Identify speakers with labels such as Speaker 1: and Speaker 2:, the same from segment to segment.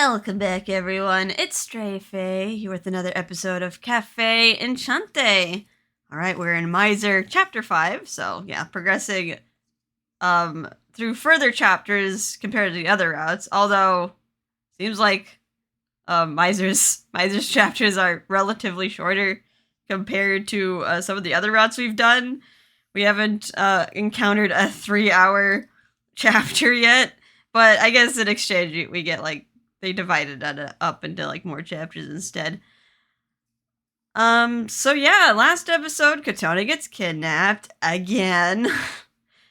Speaker 1: Welcome back, everyone. It's Stray Faye here with another episode of Cafe Enchante. All right, we're in Misyr chapter 5, so yeah, progressing through further chapters compared to the other routes. Although seems like Misyr's chapters are relatively shorter compared to some of the other routes we've done. We haven't encountered a 3-hour chapter yet, but I guess in exchange we get they divided it up into more chapters instead. So yeah, last episode, Kotone gets kidnapped again.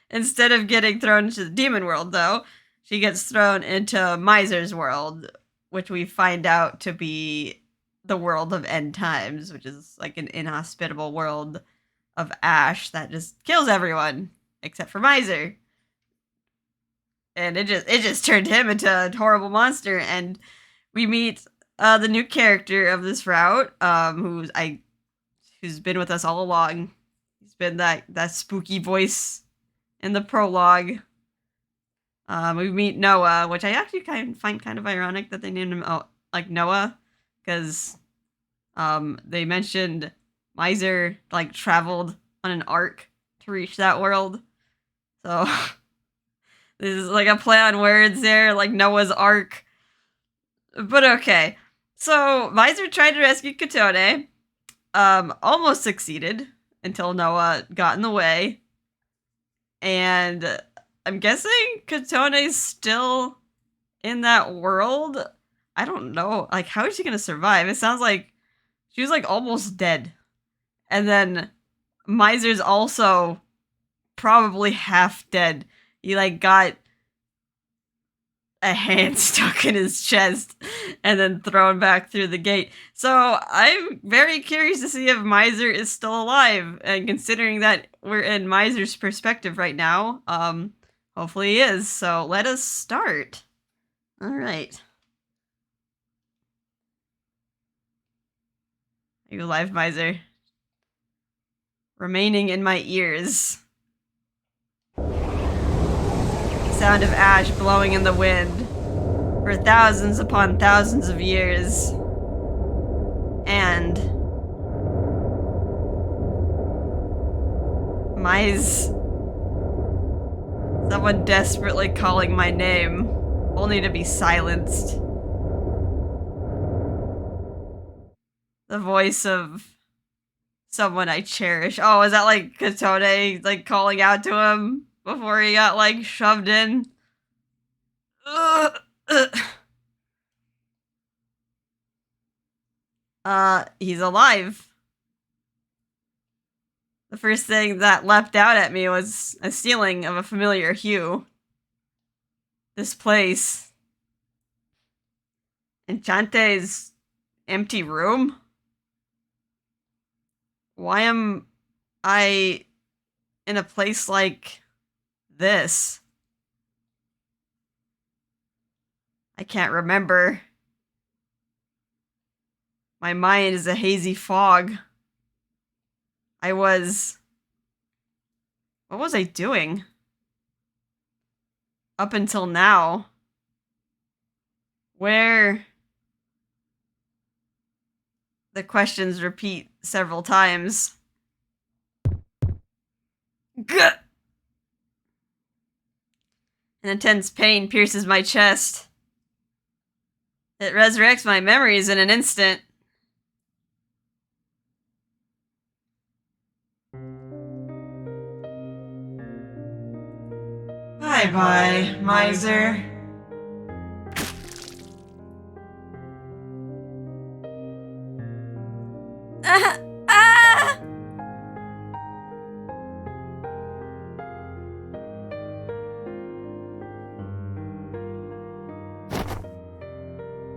Speaker 1: Instead of getting thrown into the demon world, though, she gets thrown into Misyr's world, which we find out to be the world of end times, which is like an inhospitable world of ash that just kills everyone except for Misyr. And it just turned him into a horrible monster, and we meet the new character of this route, who's been with us all along. He's been that spooky voice in the prologue. We meet Noah, which I actually find kind of ironic that they named him Noah, because they mentioned Misyr traveled on an ark to reach that world, so. This is a play on words there, like Noah's Ark. But okay. So, Misyr tried to rescue Kotone. Almost succeeded until Noah got in the way. And I'm guessing Kotone's still in that world. I don't know. How is she going to survive? It sounds like she was almost dead. And then Misyr's also probably half dead. He got a hand stuck in his chest and then thrown back through the gate. So I'm very curious to see if Misyr is still alive. And considering that we're in Misyr's perspective right now, hopefully he is. So let us start. All right. Are you alive, Misyr? Remaining in my ears. Sound of ash blowing in the wind for thousands upon thousands of years. And someone desperately calling my name, only to be silenced. The voice of someone I cherish. Oh, is that Kotone calling out to him before he got shoved in? He's alive. The first thing that leapt out at me was a ceiling of a familiar hue. This place. Enchante's empty room? Why am I in a place like this? I can't remember. My mind is a hazy fog. What was I doing? Up until now. Where? The questions repeat several times. Gah! An intense pain pierces my chest. It resurrects my memories in an instant. Bye-bye, Misyr.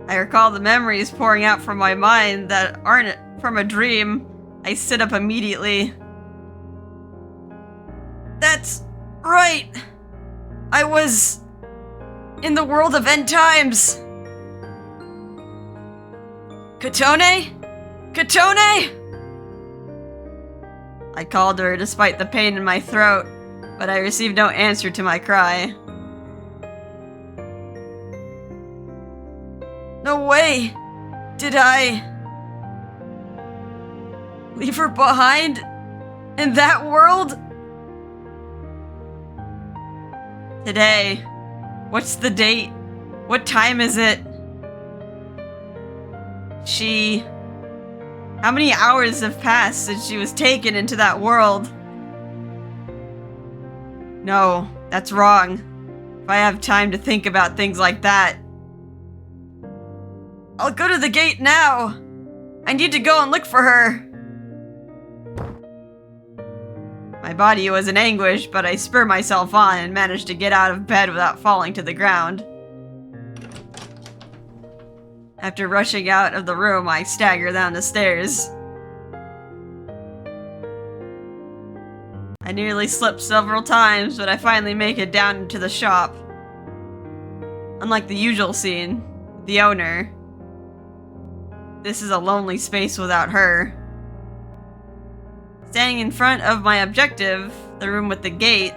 Speaker 1: I recall the memories pouring out from my mind that aren't from a dream. I sit up immediately. That's right! I was in the world of end times! Kotone? Kotone? I called her despite the pain in my throat, but I received no answer to my cry. No way! Did I leave her behind in that world? Today. What's the date? What time is it? How many hours have passed since she was taken into that world? No, that's wrong. If I have time to think about things like that. I'll go to the gate now. I need to go and look for her. My body was in anguish, but I spurred myself on and managed to get out of bed without falling to the ground. After rushing out of the room, I stagger down the stairs. I nearly slipped several times, but I finally make it down into the shop. Unlike the usual scene, the owner, this is a lonely space without her. Standing in front of my objective, the room with the gate.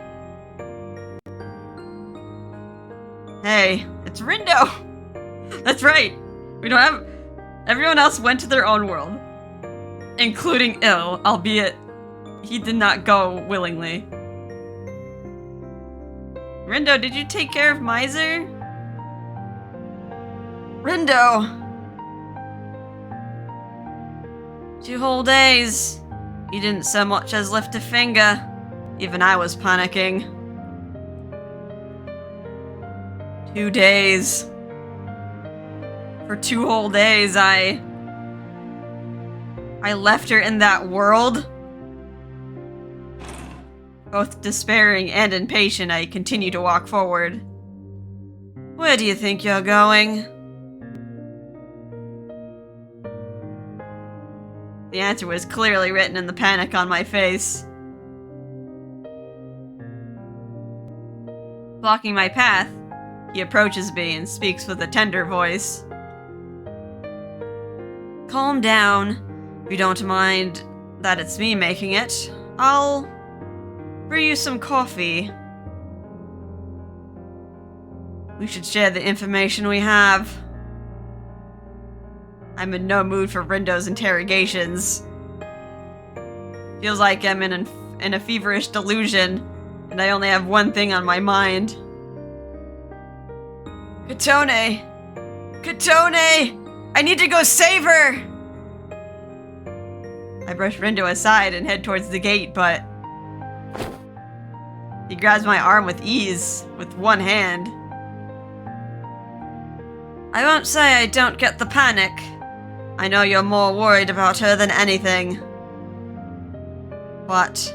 Speaker 1: Hey, it's Rindo! That's right! Everyone else went to their own world. Including Il, albeit he did not go willingly. Rindo, did you take care of Misyr? Rindo! 2 whole days. You didn't so much as lift a finger. Even I was panicking. 2 days. For 2 whole days, I left her in that world. Both despairing and impatient, I continue to walk forward. Where do you think you're going? The answer was clearly written in the panic on my face. Blocking my path, he approaches me and speaks with a tender voice. Calm down. If you don't mind that it's me making it, I'll brew you some coffee. We should share the information we have. I'm in no mood for Rindo's interrogations. Feels like I'm in a feverish delusion, and I only have one thing on my mind. Kotone! Kotone! I need to go save her! I brush Rindo aside and head towards the gate, but he grabs my arm with ease, with one hand. I won't say I don't get the panic. I know you're more worried about her than anything. But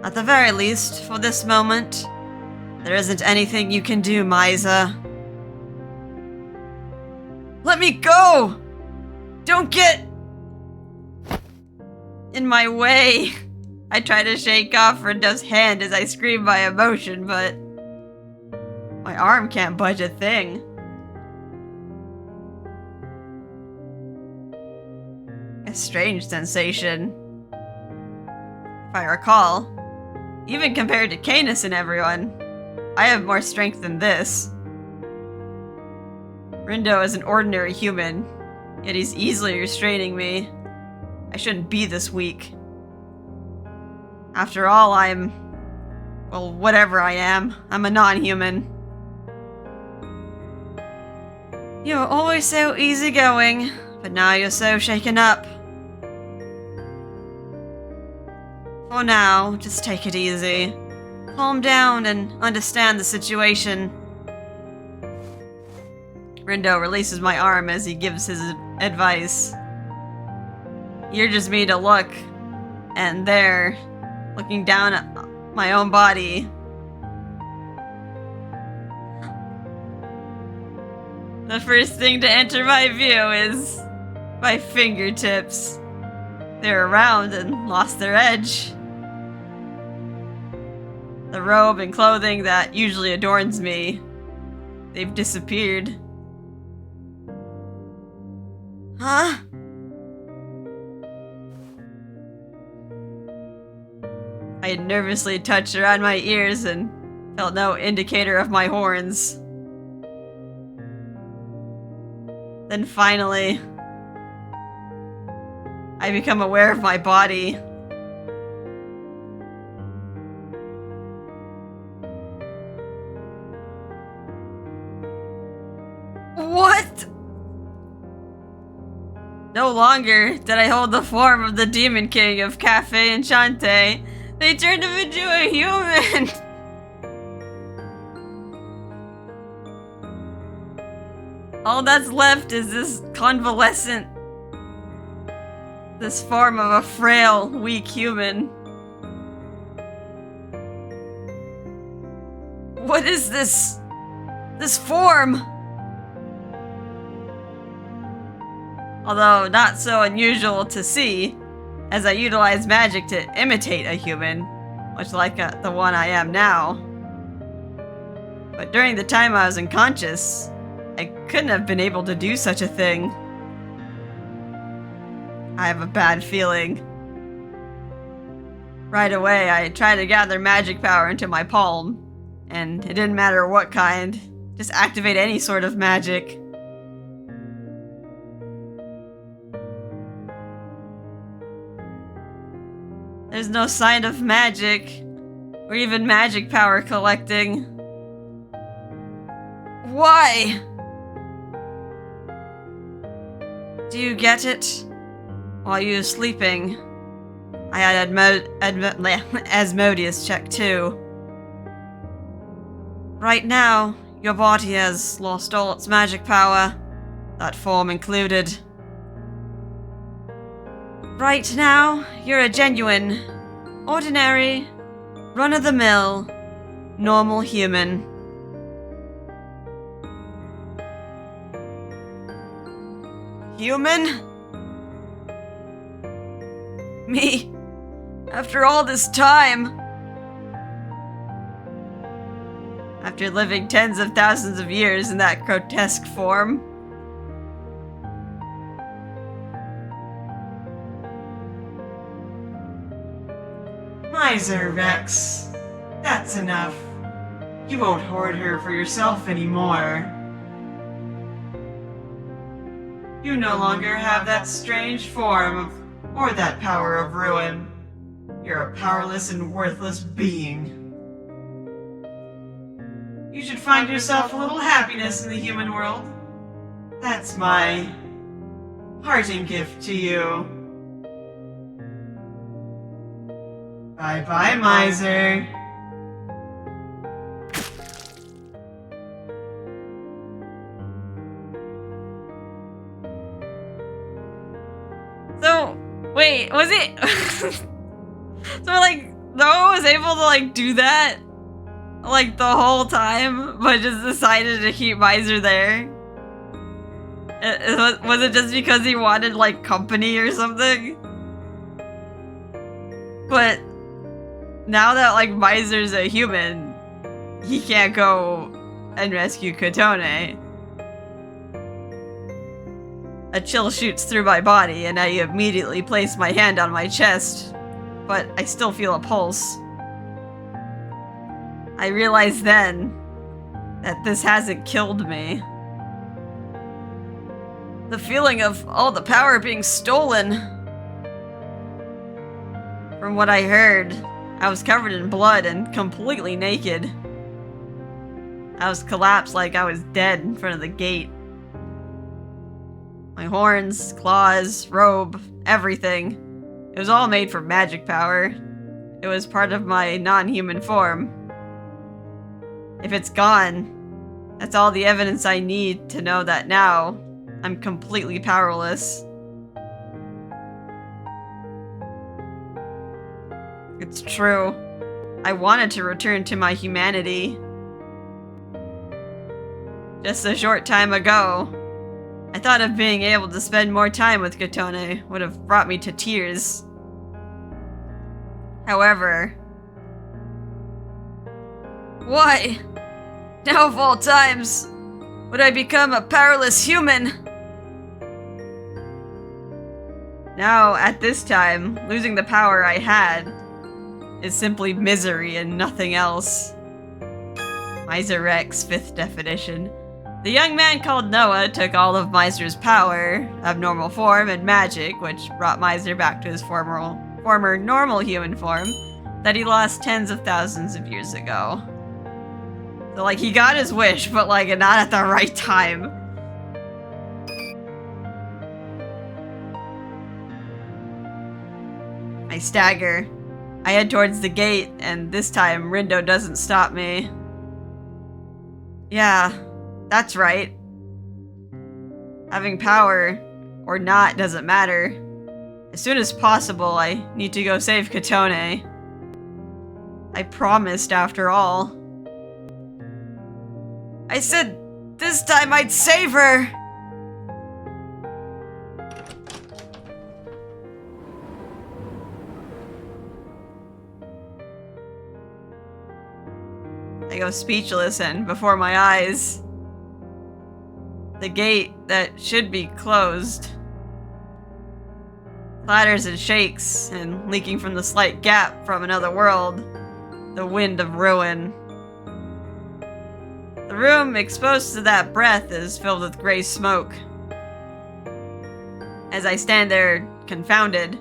Speaker 1: at the very least, for this moment, there isn't anything you can do, Misyr. Let me go! Don't get in my way. I try to shake off Rindo's hand as I scream my emotion, but my arm can't budge a thing. A strange sensation. If I recall, even compared to Canis and everyone, I have more strength than this. Rindo is an ordinary human, yet he's easily restraining me. I shouldn't be this weak. After all, well, whatever I am, I'm a non-human. You're always so easygoing, but now you're so shaken up. For now, just take it easy. Calm down and understand the situation. Rindo releases my arm as he gives his advice. He urges me to look, and there, looking down at my own body, the first thing to enter my view is my fingertips. They're round and lost their edge. The robe and clothing that usually adorns me, they've disappeared. Huh? I had nervously touched around my ears and felt no indicator of my horns. Then finally, I become aware of my body. What? No longer did I hold the form of the Demon King of Cafe Enchante. They turned him into a human! All that's left is this convalescent, this form of a frail, weak human. What is this? This form? Although not so unusual to see, as I utilize magic to imitate a human, much like the one I am now. But during the time I was unconscious, I couldn't have been able to do such a thing. I have a bad feeling. Right away, I tried to gather magic power into my palm, and it didn't matter what kind, just activate any sort of magic. There's no sign of magic, or even magic power collecting. Why? Do you get it? While you were sleeping, I had Asmodeus check too. Right now, your body has lost all its magic power, that form included. Right now, you're a genuine, ordinary, run-of-the-mill, normal human. Human? Me? After all this time? After living tens of thousands of years in that grotesque form?
Speaker 2: Misyr, Rex. That's enough. You won't hoard her for yourself anymore. You no longer have that strange form or that power of ruin. You're a powerless and worthless being. You should find yourself a little happiness in the human world. That's my parting gift to you. Bye-bye, Misyr.
Speaker 1: So, wait, was it? So, like, Noah was able to, like, do that, like, the whole time, but just decided to keep Misyr there? Was it just because he wanted, like, company or something? But now that, like, Misyr's a human, he can't go and rescue Kotone. A chill shoots through my body, and I immediately place my hand on my chest, but I still feel a pulse. I realize then that this hasn't killed me. The feeling of all the power being stolen. From what I heard, I was covered in blood and completely naked. I was collapsed like I was dead in front of the gate. My horns, claws, robe, everything. It was all made from magic power. It was part of my non-human form. If it's gone, that's all the evidence I need to know that now I'm completely powerless. It's true. I wanted to return to my humanity. Just a short time ago, I thought of being able to spend more time with Kotone would have brought me to tears. However, why, now of all times, would I become a powerless human? Now, at this time, losing the power I had is simply misery and nothing else. Misyr Rex, 5th definition. The young man called Noah took all of Misyr's power, abnormal form, and magic, which brought Misyr back to his former normal human form that he lost tens of thousands of years ago. So, like, he got his wish, but, like, not at the right time. I stagger. I head towards the gate, and this time Rindo doesn't stop me. Yeah, that's right. Having power or not doesn't matter. As soon as possible, I need to go save Kotone. I promised, after all. I said this time I'd save her! I go speechless, and before my eyes, the gate that should be closed clatters and shakes, and leaking from the slight gap from another world, the wind of ruin. The room exposed to that breath is filled with gray smoke. As I stand there, confounded,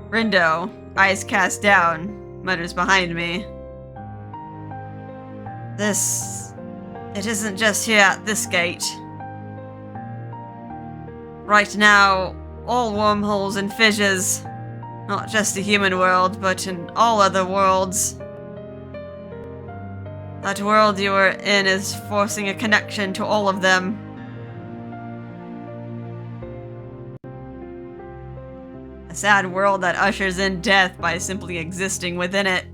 Speaker 1: Rindo, eyes cast down, mutters behind me. It isn't just here at this gate. Right now, all wormholes and fissures, not just the human world, but in all other worlds. That world you are in is forcing a connection to all of them. A sad world that ushers in death by simply existing within it.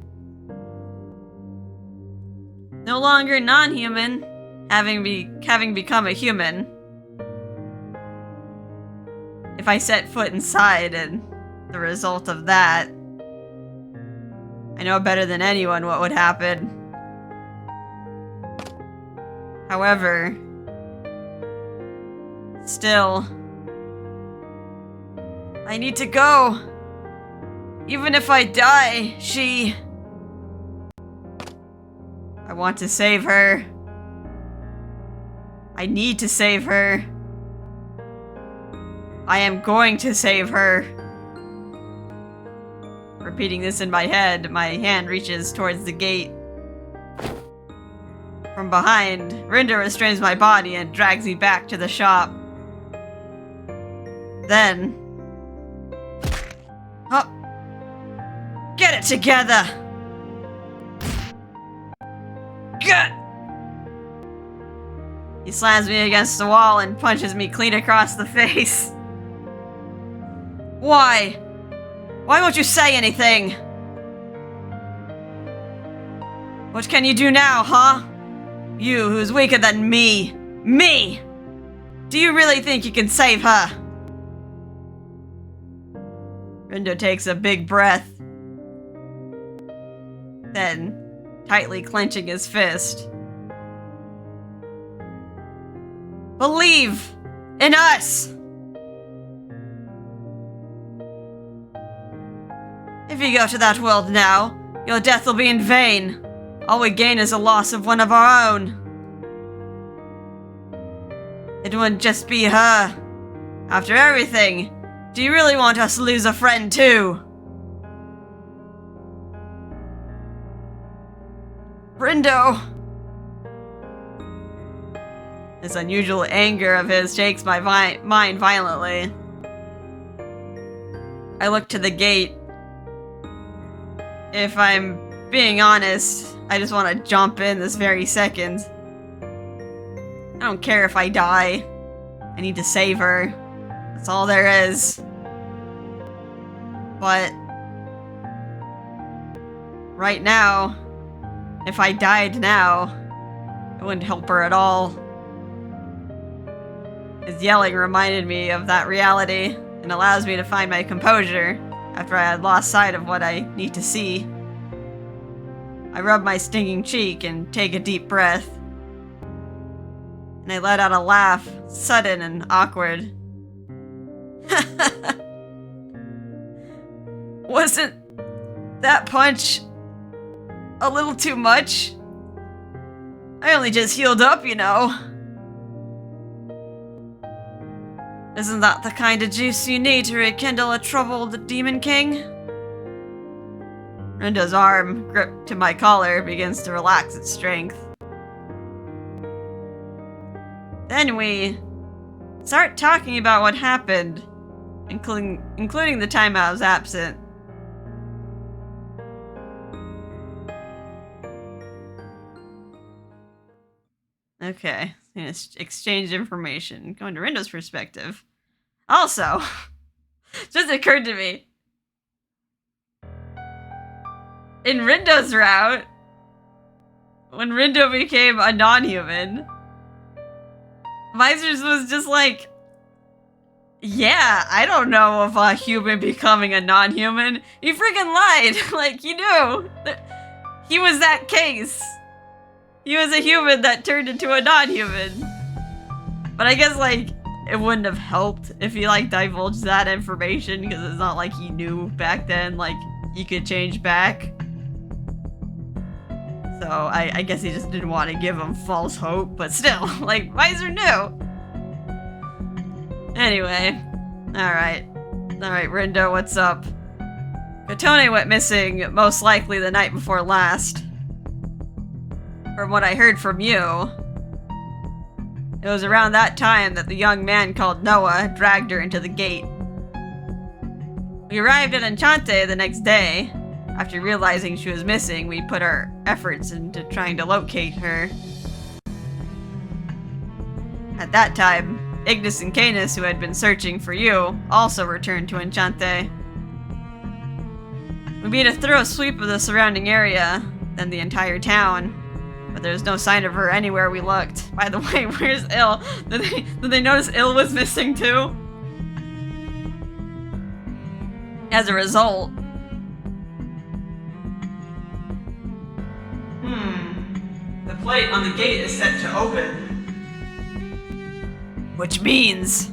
Speaker 1: No longer non-human, having become a human. If I set foot inside and the result of that, I know better than anyone what would happen. However, still, I need to go. Even if I die, I want to save her. I need to save her. I am going to save her. Repeating this in my head, my hand reaches towards the gate. From behind, Rindo restrains my body and drags me back to the shop. Then... Oh! Get it together! Gut! He slams me against the wall and punches me clean across the face. Why? Why won't you say anything? What can you do now, huh? You, who's weaker than me. Me! Do you really think you can save her? Rindo takes a big breath. Then, tightly clenching his fist. Believe in us! If you go to that world now, your death will be in vain. All we gain is a loss of one of our own. It wouldn't just be her. After everything, do you really want us to lose a friend too? Rindo! This unusual anger of his shakes my mind violently. I look to the gate. If I'm being honest, I just want to jump in this very second. I don't care if I die. I need to save her. That's all there is. But right now, if I died now, it wouldn't help her at all. His yelling reminded me of that reality and allows me to find my composure after I had lost sight of what I need to see. I rub my stinging cheek and take a deep breath. And I let out a laugh, sudden and awkward. Wasn't that punch a little too much? I only just healed up, you know. Isn't that the kind of juice you need to rekindle a troubled Demon King? Rindo's arm, gripped to my collar, begins to relax its strength. Then we start talking about what happened, including the time I was absent. Okay, exchange information. Going to Rindo's perspective. Also, just occurred to me. In Rindo's route, when Rindo became a non-human, Misyr's was just like, yeah, I don't know of a human becoming a non-human. He freaking lied. Like, he knew. He was that case. He was a human that turned into a non-human. But I guess, like, it wouldn't have helped if he, like, divulged that information, because it's not like he knew back then, like, he could change back. So, I guess he just didn't want to give him false hope, but still, like, Misyr knew. Anyway, alright, Rindo, what's up? Kotone went missing, most likely the night before last. From what I heard from you, it was around that time that the young man called Noah dragged her into the gate. We arrived at Enchante the next day. After realizing she was missing, we put our efforts into trying to locate her. At that time, Ignis and Canis, who had been searching for you, also returned to Enchante. We made a thorough sweep of the surrounding area, then the entire town, but there was no sign of her anywhere we looked. By the way, where's Il? Did they notice Il was missing too? As a result,
Speaker 2: the plate on the gate is set to open.
Speaker 1: which means...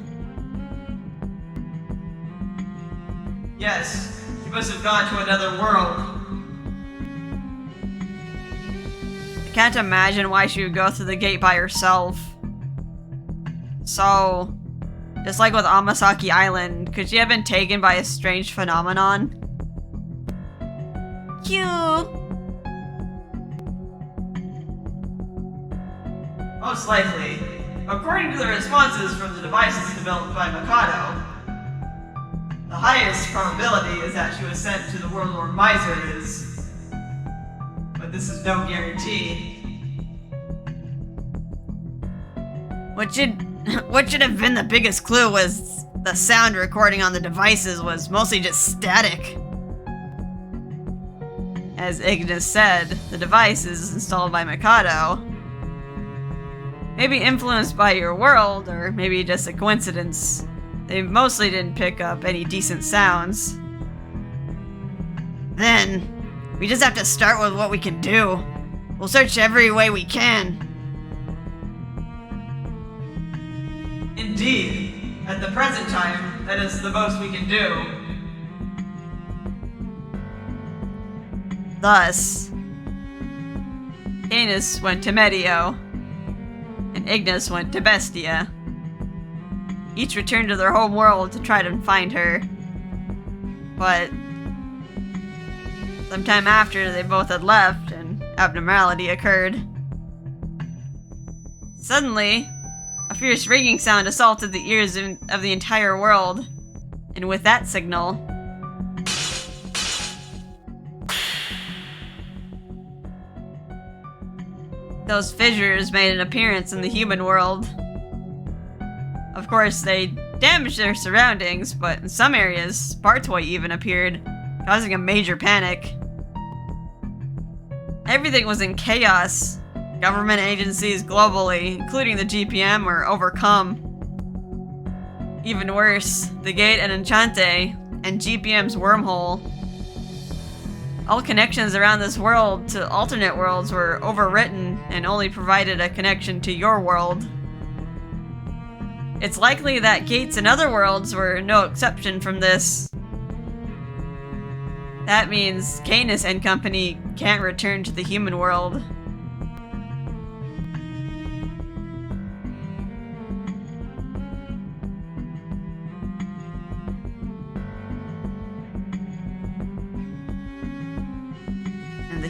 Speaker 2: Yes, you must have gone to another world.
Speaker 1: I can't imagine why she would go through the gate by herself. So, just like with Amasaki Island, could she have been taken by a strange phenomenon? Cute!
Speaker 2: Most likely. According to the responses from the devices developed by Mikado, the highest probability is that she was sent to the world where Misyr is. But this is no guarantee.
Speaker 1: What should have been the biggest clue was the sound recording on the devices was mostly just static. As Ignis said, the device is installed by Mikado. Maybe influenced by your world, or maybe just a coincidence. They mostly didn't pick up any decent sounds. Then, we just have to start with what we can do. We'll search every way we can.
Speaker 2: Indeed. At the present time, that is the most we can do.
Speaker 1: Thus, Canis went to Medio, and Ignis went to Bestia. Each returned to their home world to try to find her. But sometime after they both had left, an abnormality occurred. Suddenly, a fierce ringing sound assaulted the ears of the entire world, and with that signal, those fissures made an appearance in the human world. Of course, they damaged their surroundings, but in some areas, Bartoy even appeared, causing a major panic. Everything was in chaos. Government agencies globally, including the GPM, were overcome. Even worse, the gate at Enchante and GPM's wormhole. All connections around this world to alternate worlds were overwritten and only provided a connection to your world. It's likely that gates in other worlds were no exception from this. That means Canis and company can't return to the human world.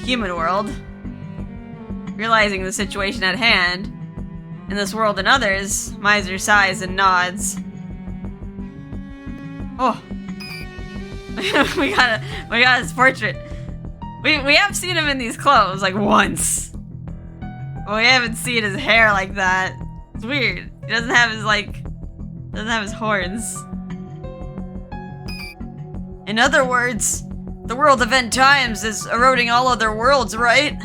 Speaker 1: human world. Realizing the situation at hand, in this world and others, Misyr sighs and nods. Oh. we got his portrait. We have seen him in these clothes, like, once. But we haven't seen his hair like that. It's weird. He doesn't have his horns. In other words, the world of end times is eroding all other worlds, right?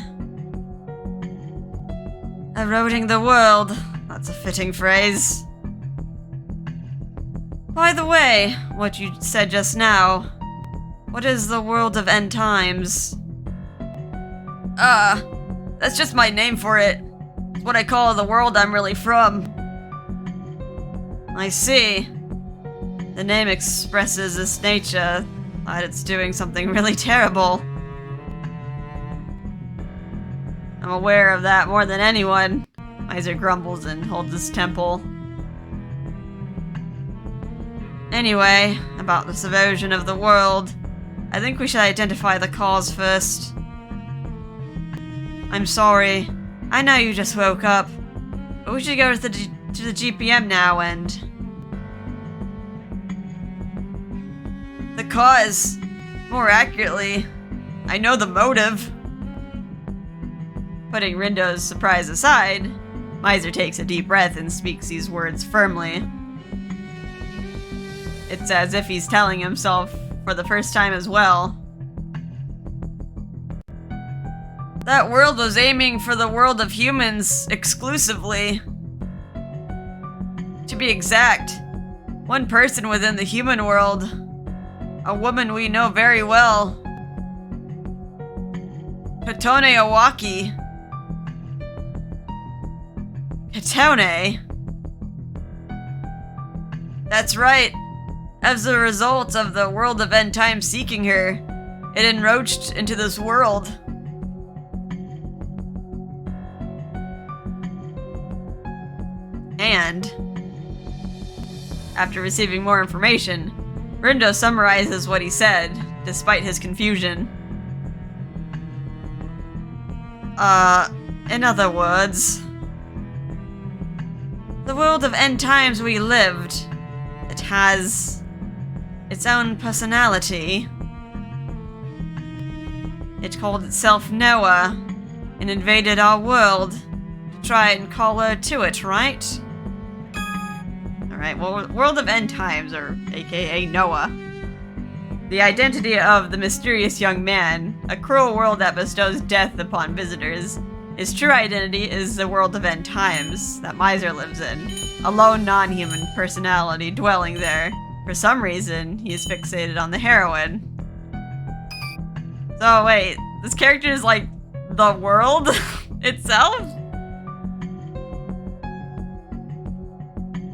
Speaker 1: Eroding the world. That's a fitting phrase. By the way, what you said just now, what is the world of end times? That's just my name for it. It's what I call the world I'm really from. I see. The name expresses its nature, that it's doing something really terrible. I'm aware of that more than anyone. Misyr grumbles and holds his temple. Anyway, about this erosion of the world, I think we should identify the cause first. I'm sorry. I know you just woke up, but we should go to the GPM now and... The cause. More accurately, I know the motive. Putting Rindo's surprise aside, Misyr takes a deep breath and speaks these words firmly. It's as if he's telling himself for the first time as well. That world was aiming for the world of humans exclusively. To be exact, one person within the human world, a woman we know very well, Kotone Owaki. Kotone? That's right. As a result of the world of end time seeking her, it enroached into this world. And, after receiving more information, Rindo summarizes what he said, despite his confusion. In other words, the world of end times we lived, it has its own personality. It called itself Noah and invaded our world to try and call her to it, right? Alright, well, World of End Times, or aka Noah. The identity of the mysterious young man, a cruel world that bestows death upon visitors. His true identity is the world of End Times that Misyr lives in, a lone non-human personality dwelling there. For some reason, he is fixated on the heroine. So wait, this character is like the world itself?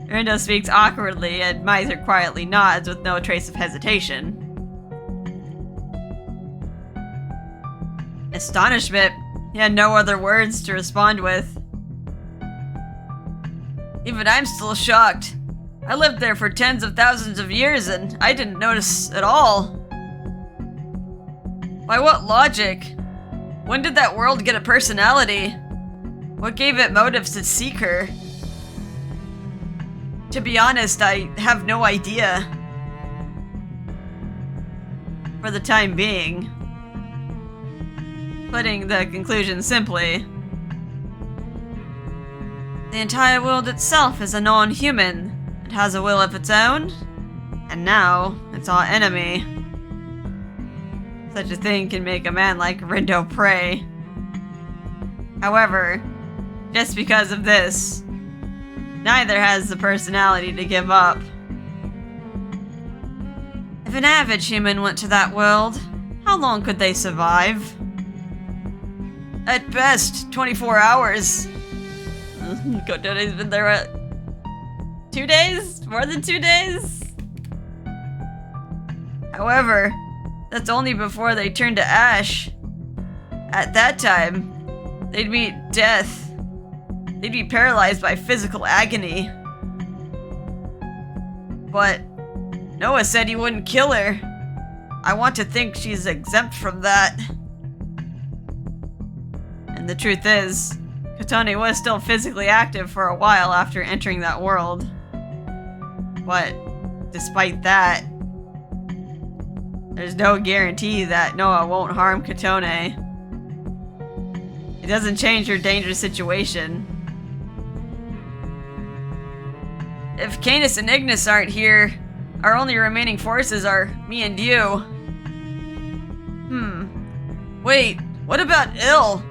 Speaker 1: Rindo speaks awkwardly, and Misyr quietly nods with no trace of hesitation. Astonishment. He had no other words to respond with. Even I'm still shocked. I lived there for tens of thousands of years and I didn't notice at all. By what logic? When did that world get a personality? What gave it motives to seek her? To be honest, I have no idea. For the time being. Putting the conclusion simply, the entire world itself is a non-human. It has a will of its own, and now it's our enemy. Such a thing can make a man like Rindo pray. However, just because of this, neither has the personality to give up. If an average human went to that world, how long could they survive? At best, 24 hours. Kotone's been there, what, 2 days? More than 2 days? However, that's only before they turn to ash. At that time, they'd meet death. They'd be paralyzed by physical agony. But Noah said he wouldn't kill her. I want to think she's exempt from that. And the truth is, Kotone was still physically active for a while after entering that world. But despite that, there's no guarantee that Noah won't harm Kotone. It doesn't change her dangerous situation. If Canis and Ignis aren't here, our only remaining forces are me and you. Wait, what about Ill?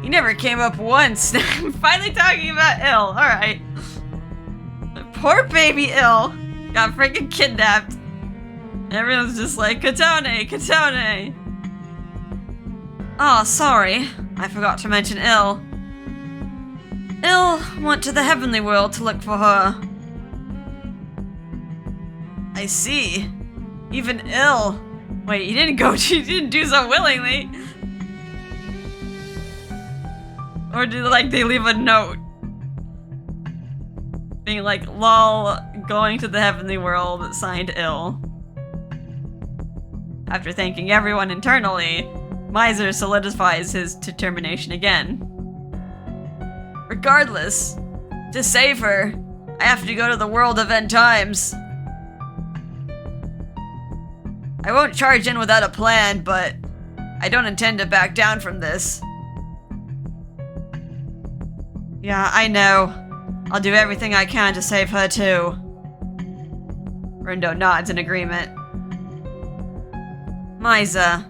Speaker 1: He never came up once. I'm finally talking about Ill. Alright. Poor baby Ill got freaking kidnapped. Everyone's just like, Kotone, Kotone. Oh, sorry. I forgot to mention Ill. Ill went to the heavenly world to look for her. I see. Even Ill. Wait, he didn't go, he didn't do so willingly. Or did, like, they leave a note? Being like, lol, going to the heavenly world, signed Ill. After thanking everyone internally, Misyr solidifies his determination again. Regardless, to save her, I have to go to the world of end times. I won't charge in without a plan, but I don't intend to back down from this. Yeah, I know. I'll do everything I can to save her too. Rindo nods in agreement. Misyr,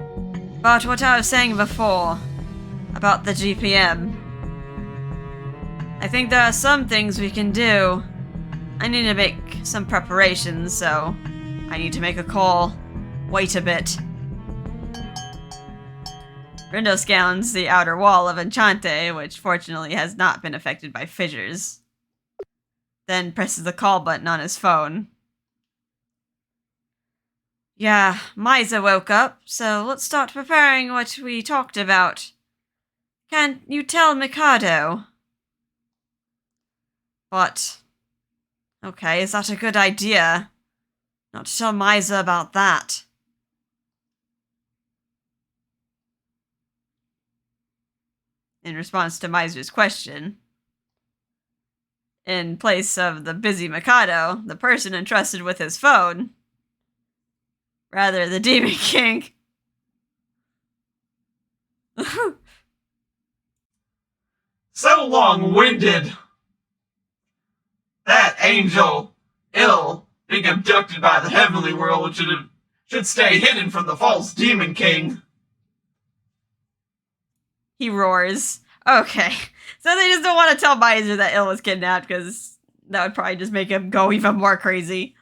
Speaker 1: about what I was saying before, about the GPM. I think there are some things we can do. I need to make some preparations, so I need to make a call. Wait a bit. Rindo scans the outer wall of Enchante, which fortunately has not been affected by fissures. Then presses the call button on his phone. Yeah, Misyr woke up, so let's start preparing what we talked about. Can you tell Mikado? But... okay, is that a good idea? Not to tell Misyr about that. In response to Misyr's question, in place of the busy Mikado, the person entrusted with his phone, rather the Demon King.
Speaker 2: So long-winded. That angel, Ill, being abducted by the heavenly world should stay hidden from the false Demon King.
Speaker 1: He roars. Okay. So they just don't want to tell Misyr that Ill was kidnapped, because that would probably just make him go even more crazy.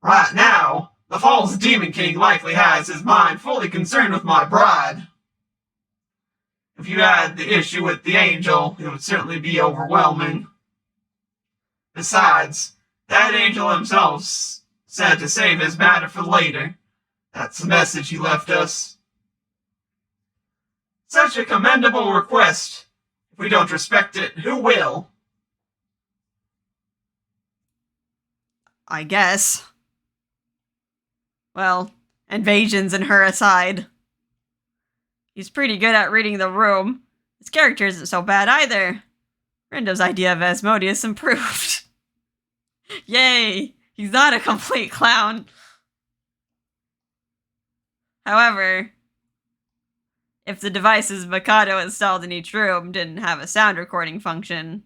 Speaker 2: Right now, the false Demon King likely has his mind fully concerned with my bride. If you had the issue with the angel, it would certainly be overwhelming. Besides, that angel himself said to save his matter for later. That's the message he left us. Such a commendable request. If we don't respect it, who will?
Speaker 1: I guess. Well, invasions and her aside. He's pretty good at reading the room. His character isn't so bad either. Rindo's idea of Asmodeus improved. Yay! He's not a complete clown. However, if the devices Mikado installed in each room didn't have a sound recording function,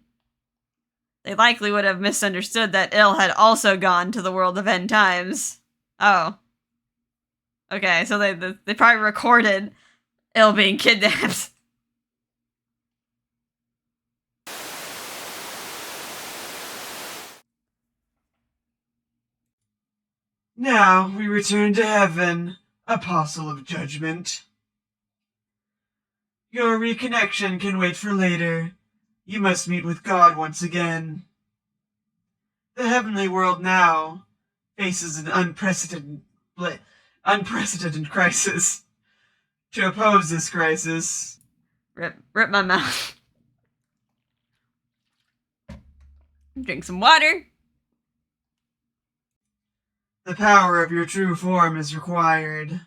Speaker 1: they likely would have misunderstood that Ill had also gone to the world of end times. Oh. Okay, so they probably recorded Ill being kidnapped.
Speaker 2: Now we return to heaven, Apostle of Judgment. Your reconnection can wait for later. You must meet with God once again. The heavenly world now faces an unprecedented crisis. To oppose this crisis...
Speaker 1: Rip my mouth. Drink some water.
Speaker 2: The power of your true form is required.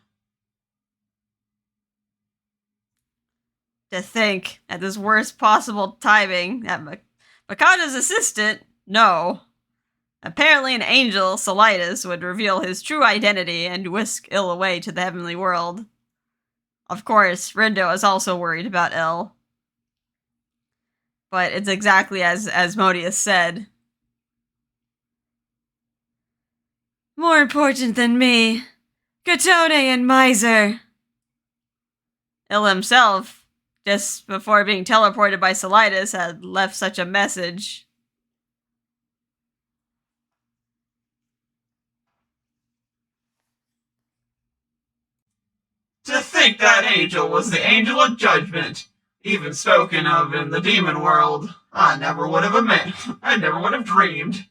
Speaker 1: To think, at this worst possible timing, that Mikado's assistant, no. Apparently an angel, Solitis, would reveal his true identity and whisk Il away to the heavenly world. Of course, Rindo is also worried about Il. But it's exactly as Asmodeus said. More important than me, Kotone and Misyr. Il himself, just before being teleported by Solitis, had left such a message.
Speaker 2: To think that angel was the angel of judgment, even spoken of in the demon world. I never would have dreamed.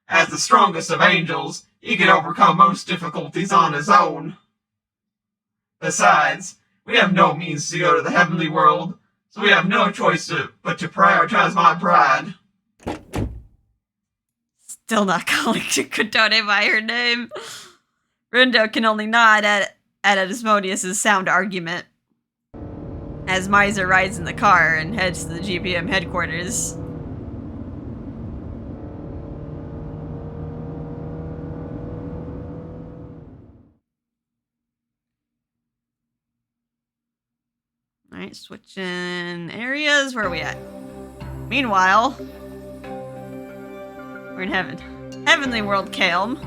Speaker 2: As the strongest of angels, he can overcome most difficulties on his own. Besides, we have no means to go to the heavenly world, so we have no choice but to prioritize my pride.
Speaker 1: Still not calling Kotone by her name. Rindo can only nod at Asmodeus' sound argument as Misyr rides in the car and heads to the GPM headquarters. Alright, switching areas. Where are we at? Meanwhile, we're in Heavenly World Kaelm.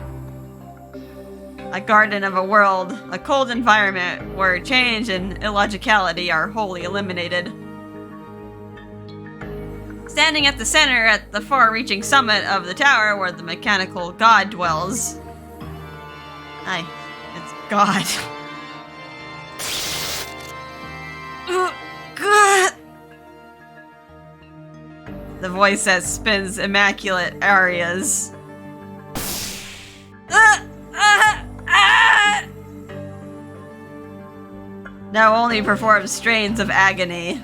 Speaker 1: A garden of a world, a cold environment where change and illogicality are wholly eliminated. Standing at the center at the far-reaching summit of the tower where the mechanical god dwells. Aye, it's God. God! The voice that spins immaculate arias. Now only performs strains of agony.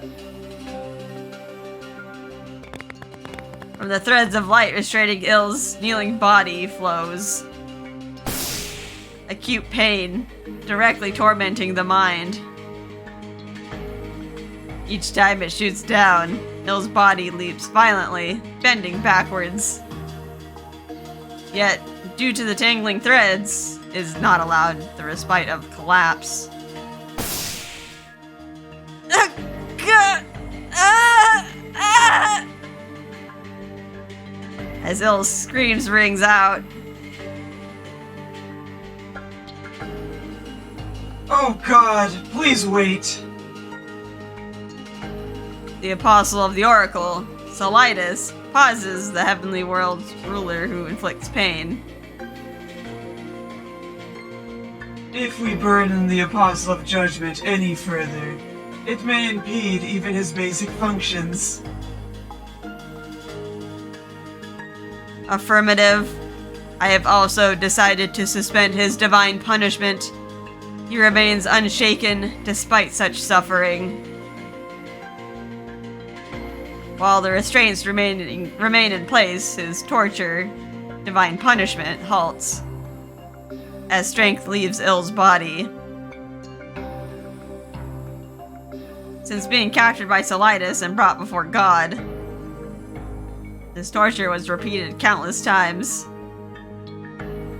Speaker 1: From the threads of light restraining Il's kneeling body flows acute pain, directly tormenting the mind. Each time it shoots down, Il's body leaps violently, bending backwards. Yet, due to the tangling threads, is not allowed the respite of collapse. As Il's screams rings out.
Speaker 2: Oh God, please wait.
Speaker 1: The Apostle of the Oracle, Solitis, pauses the heavenly world's ruler who inflicts pain.
Speaker 2: If we burden the Apostle of Judgment any further, it may impede even his basic functions.
Speaker 1: Affirmative. I have also decided to suspend his divine punishment. He remains unshaken despite such suffering. While the restraints remain in place, his torture, divine punishment, halts. As strength leaves Il's body. Since being captured by Solitis and brought before God, this torture was repeated countless times.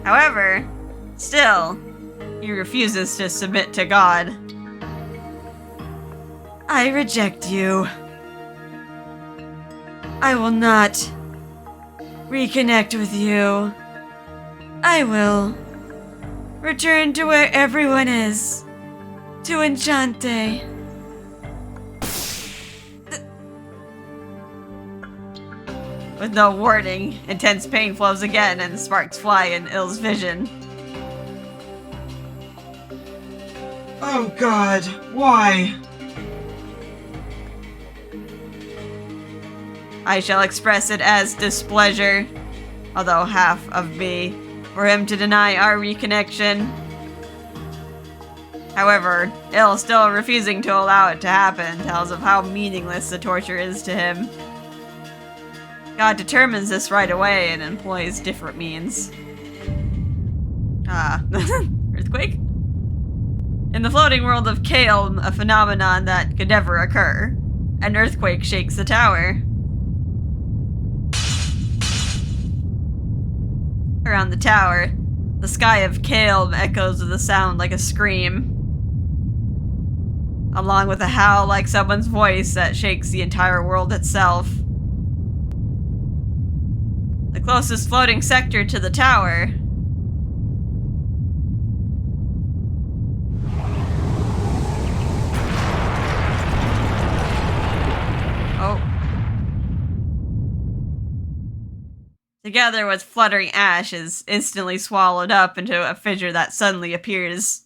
Speaker 1: However, still, he refuses to submit to God. I reject you. I will not reconnect with you. I will return to where everyone is. To Enchante. With no warning, intense pain flows again and sparks fly in Il's vision.
Speaker 2: Oh God, why?
Speaker 1: I shall express it as displeasure, although half of me, for him to deny our reconnection. However, Il, still refusing to allow it to happen, tells of how meaningless the torture is to him. God determines this right away and employs different means. Earthquake? In the floating world of Kale, a phenomenon that could never occur. An earthquake shakes the tower. Around the tower, the sky of Kale echoes with a sound like a scream, along with a howl like someone's voice that shakes the entire world itself. The closest floating sector to the tower together with fluttering ash, is instantly swallowed up into a fissure that suddenly appears.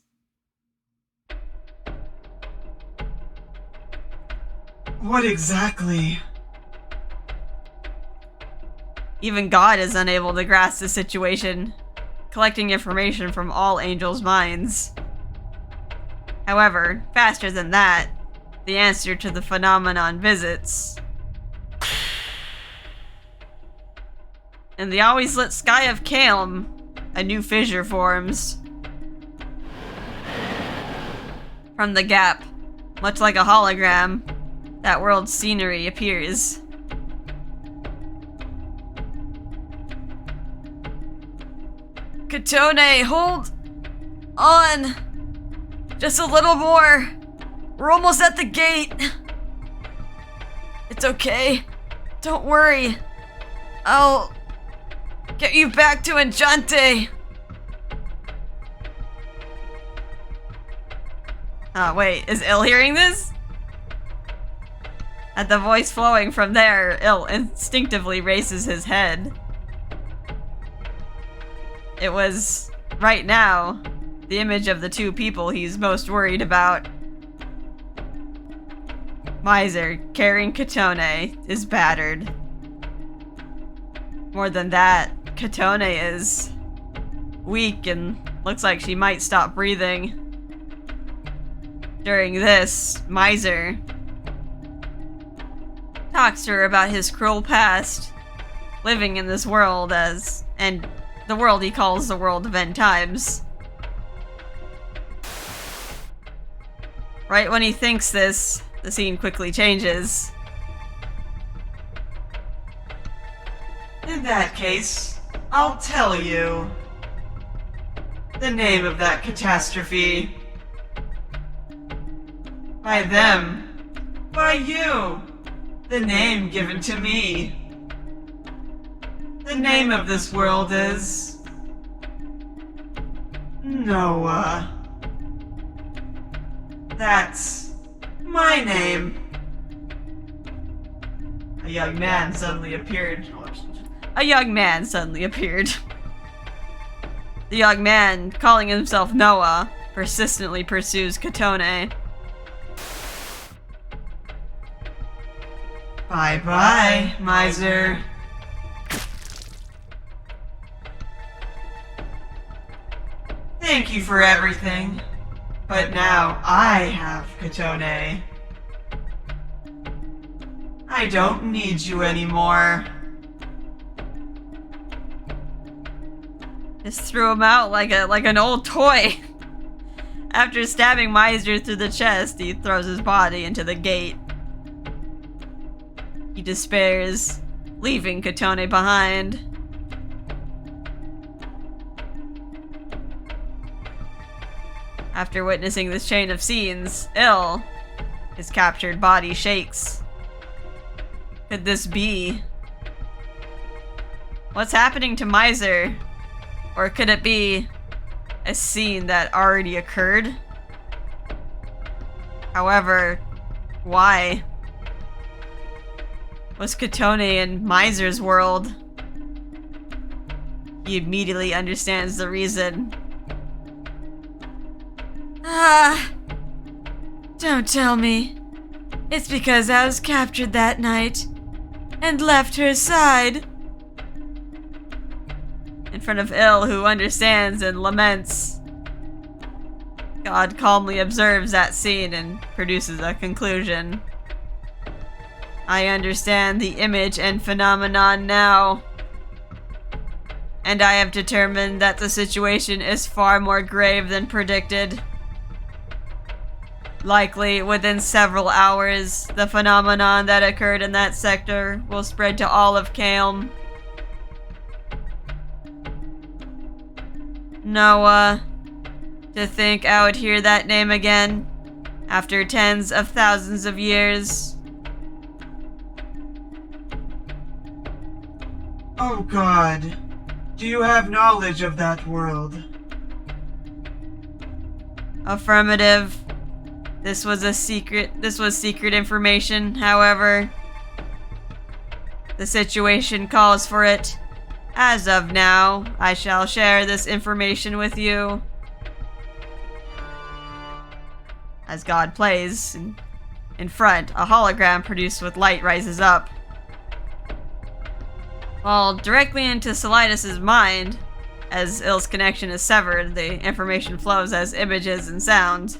Speaker 2: What exactly?
Speaker 1: Even God is unable to grasp the situation, collecting information from all angels' minds. However, faster than that, the answer to the phenomenon visits. In the always lit sky of Kalem, a new fissure forms. From the gap, much like a hologram, that world's scenery appears. Kotone, hold on. Just a little more. We're almost at the gate. It's okay. Don't worry. I'll get you back to Enchante. Oh, wait, is Il hearing this? At the voice flowing from there, Il instinctively raises his head. It was, right now, the image of the two people he's most worried about. Misyr, carrying Kotone, is battered. More than that, Kotone is weak and looks like she might stop breathing. During this, Misyr talks to her about his cruel past, living in this world and the world he calls the world of end times. Right when he thinks this, the scene quickly changes.
Speaker 2: In that case, I'll tell you. The name of that catastrophe. By them. By you. The name given to me. The name of this world is... Noah. That's my name. A young man suddenly appeared.
Speaker 1: A young man suddenly appeared. The young man, calling himself Noah, persistently pursues Kotone.
Speaker 2: Bye-bye, Misyr. Thank you for everything, but now I have Kotone. I don't need you anymore.
Speaker 1: Just threw him out like an old toy. After stabbing Misyr through the chest, he throws his body into the gate. He despairs, leaving Kotone behind. After witnessing this chain of scenes, Il, his captured body shakes. Could this be? What's happening to Misyr? Or could it be a scene that already occurred? However, why? Was Kotone in Misyr's world? He immediately understands the reason. Don't tell me. It's because I was captured that night and left her side. In front of Il, who understands and laments, God calmly observes that scene and produces a conclusion. I understand the image and phenomenon now, and I have determined that the situation is far more grave than predicted. Likely, within several hours, the phenomenon that occurred in that sector will spread to all of Kaelm. Noah. To think I would hear that name again, after tens of thousands of years.
Speaker 3: Oh God, do you have knowledge of that world?
Speaker 1: Affirmative. This was secret information, however. The situation calls for it. As of now, I shall share this information with you. As God plays, in front, a hologram produced with light rises up. While directly into Solidus' mind, as Ill's connection is severed, the information flows as images and sound.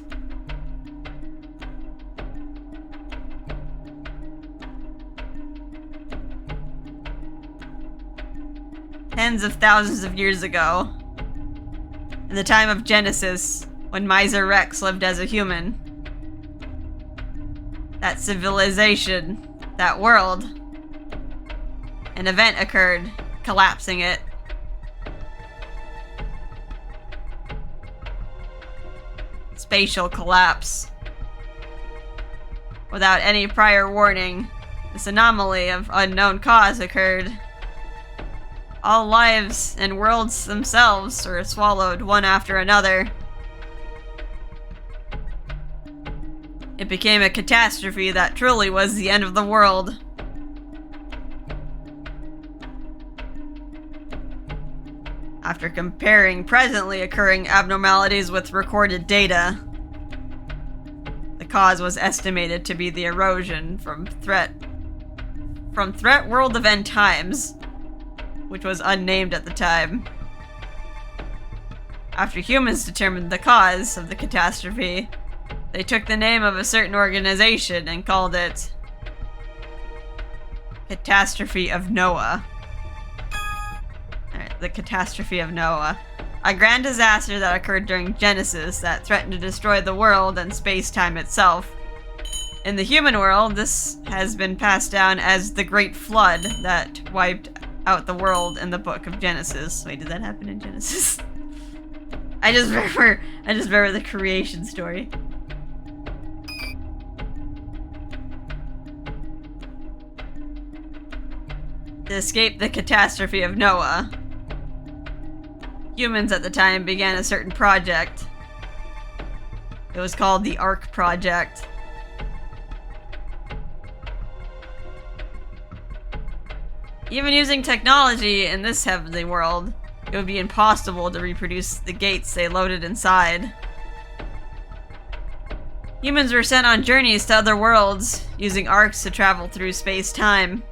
Speaker 1: Tens of thousands of years ago, in the time of Genesis, when Misyr Rex lived as a human, that civilization, that world, an event occurred, collapsing it. Spatial collapse. Without any prior warning, this anomaly of unknown cause occurred. All lives and worlds themselves were swallowed one after another. It became a catastrophe that truly was the end of the world. After comparing presently occurring abnormalities with recorded data, the cause was estimated to be the erosion from threat world of end times, which was unnamed at the time. After humans determined the cause of the catastrophe, they took the name of a certain organization and called it Catastrophe of Noah. Alright, the Catastrophe of Noah. A grand disaster that occurred during Genesis that threatened to destroy the world and space-time itself. In the human world, this has been passed down as the Great Flood that wiped out the world in the book of Genesis. Wait, did that happen in Genesis? I just remember the creation story. To escape the catastrophe of Noah, humans at the time began a certain project. It was called the Ark Project. Even using technology in this heavenly world, it would be impossible to reproduce the gates they loaded inside. Humans were sent on journeys to other worlds, using arcs to travel through space-time.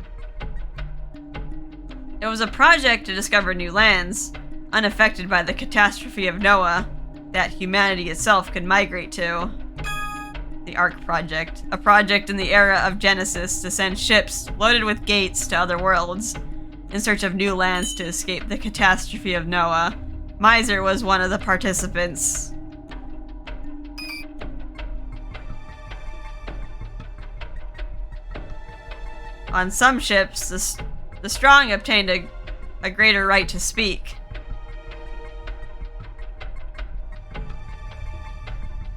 Speaker 1: It was a project to discover new lands, unaffected by the catastrophe of Noah, that humanity itself could migrate to. The Ark Project, a project in the era of Genesis to send ships loaded with gates to other worlds, in search of new lands to escape the catastrophe of Noah. Misyr was one of the participants. On some ships, the strong obtained a greater right to speak.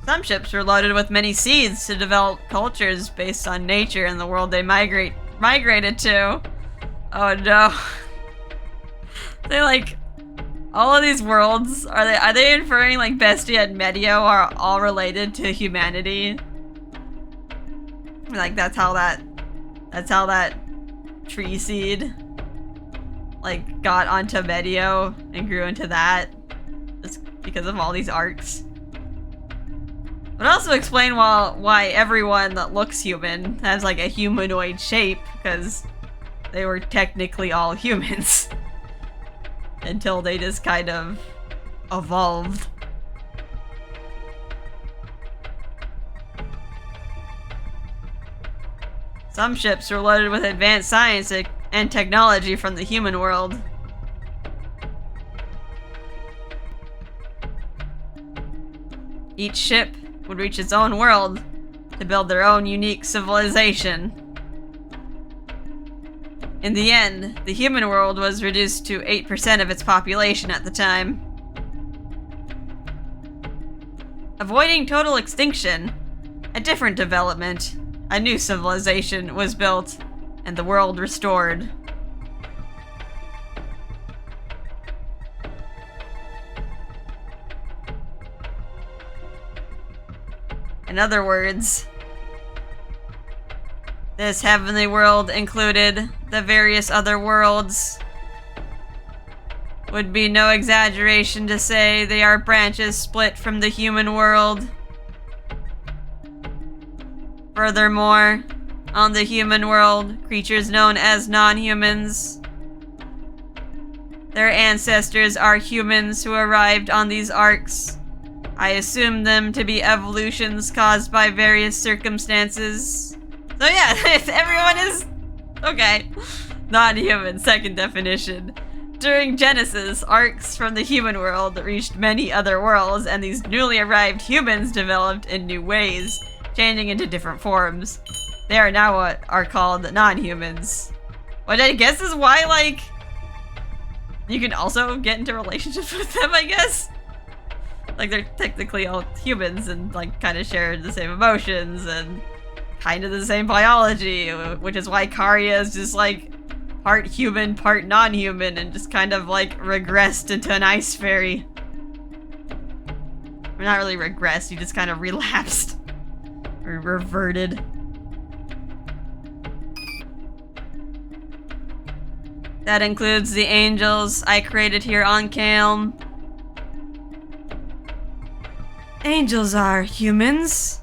Speaker 1: Some ships were loaded with many seeds to develop cultures based on nature and the world they migrated to. Oh no. They like all of these worlds, are they inferring like Bestia and Medio are all related to humanity? Like that's how that tree seed like got onto Medio and grew into that just because of all these arcs. But also explain why everyone that looks human has like a humanoid shape, because they were technically all humans until they just kind of evolved. Some ships were loaded with advanced science and technology from the human world. Each ship would reach its own world to build their own unique civilization. In the end, the human world was reduced to 8% of its population at the time. Avoiding total extinction, a different development, a new civilization was built, and the world restored. In other words, this heavenly world included the various other worlds. Would be no exaggeration to say they are branches split from the human world. Furthermore, on the human world, creatures known as non-humans. Their ancestors are humans who arrived on these arcs. I assume them to be evolutions caused by various circumstances. So yeah, if everyone is... okay. Non-human, second definition. During Genesis, arcs from the human world reached many other worlds, and these newly arrived humans developed in new ways, changing into different forms. They are now what are called non-humans. Which I guess is why, like, you can also get into relationships with them, I guess? Like, they're technically all humans and, like, kind of share the same emotions and kind of the same biology, which is why Karya is just, like, part human, part non-human, and just kind of, like, regressed into an ice fairy. Or not really regressed, he just kind of relapsed. Or reverted. That includes the angels I created here on Kalm. Angels are humans.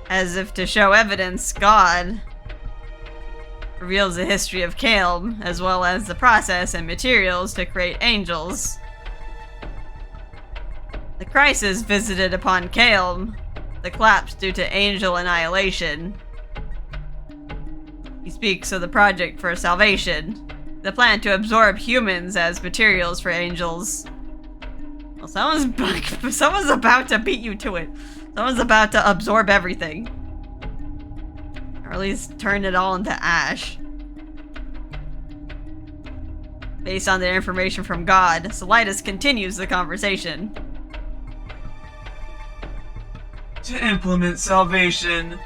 Speaker 1: As if to show evidence, God reveals the history of Kalm, as well as the process and materials to create angels. The crisis visited upon Kalm, the collapse due to angel annihilation. He speaks of the project for salvation, the plan to absorb humans as materials for angels. Well, someone's about to beat you to it. Someone's about to absorb everything. Or at least turn it all into ash. Based on the information from God, Solitis continues the conversation.
Speaker 3: To implement salvation,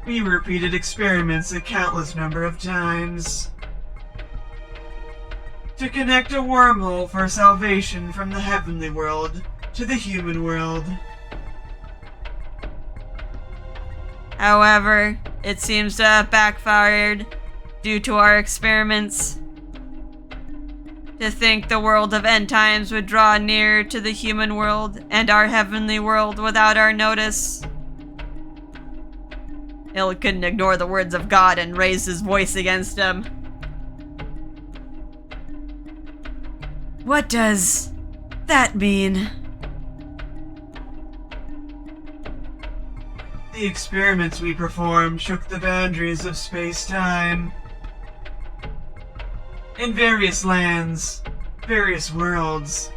Speaker 3: we repeated experiments a countless number of times. To connect a wormhole for salvation from the heavenly world to the human world.
Speaker 1: However, it seems to have backfired due to our experiments. To think the world of end times would draw near to the human world and our heavenly world without our notice. Hill couldn't ignore the words of God and raised his voice against him. What does that mean?
Speaker 3: The experiments we performed shook the boundaries of space-time. In various lands, various worlds,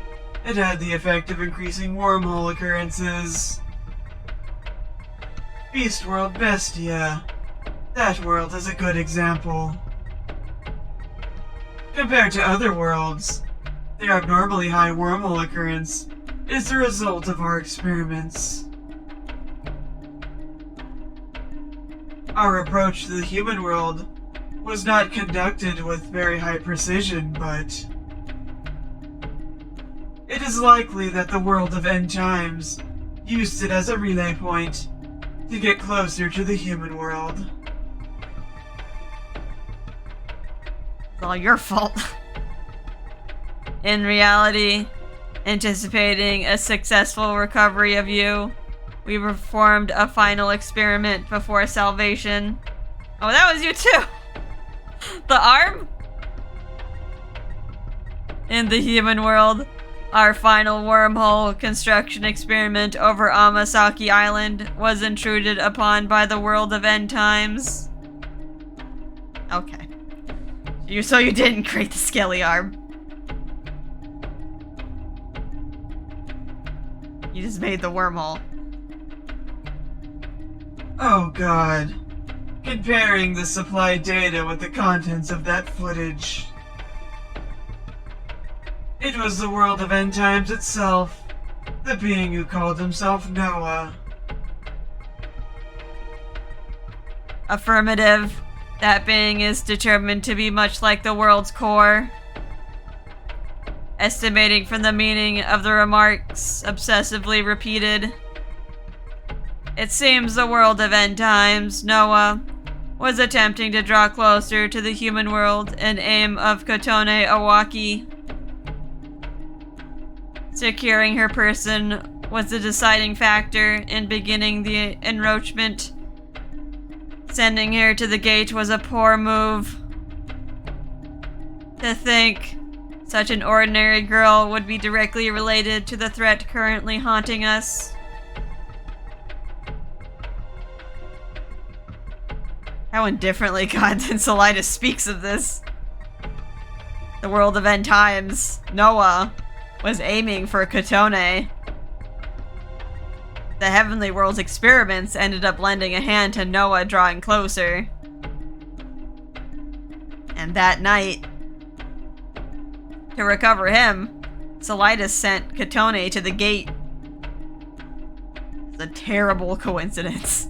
Speaker 3: it had the effect of increasing wormhole occurrences. Beast World Bestia. That world is a good example. Compared to other worlds, the abnormally high wormhole occurrence is the result of our experiments. Our approach to the human world was not conducted with very high precision, but it is likely that the world of end times used it as a relay point to get closer to the human world.
Speaker 1: It's all your fault. In reality, anticipating a successful recovery of you, we performed a final experiment before salvation. Oh, that was you too! The arm? In the human world, our final wormhole construction experiment over Amasaki Island was intruded upon by the world of end times. Okay. So you didn't create the scaly arm. You just made the wormhole.
Speaker 3: Oh god. Comparing the supply data with the contents of that footage. It was the world of End Times itself. The being who called himself Noah.
Speaker 1: Affirmative. That being is determined to be much like the world's core. Estimating from the meaning of the remarks obsessively repeated. It seems the world of End Times, Noah, was attempting to draw closer to the human world in aim of Kotone Owaki. Securing her person was the deciding factor in beginning the encroachment. Sending her to the gate was a poor move. To think such an ordinary girl would be directly related to the threat currently haunting us. How indifferently Gods and Solitis speaks of this. The world of End Times, Noah, was aiming for Kotone. The Heavenly World's experiments ended up lending a hand to Noah drawing closer. And that night, to recover him, Solitis sent Kotone to the gate. It's a terrible coincidence.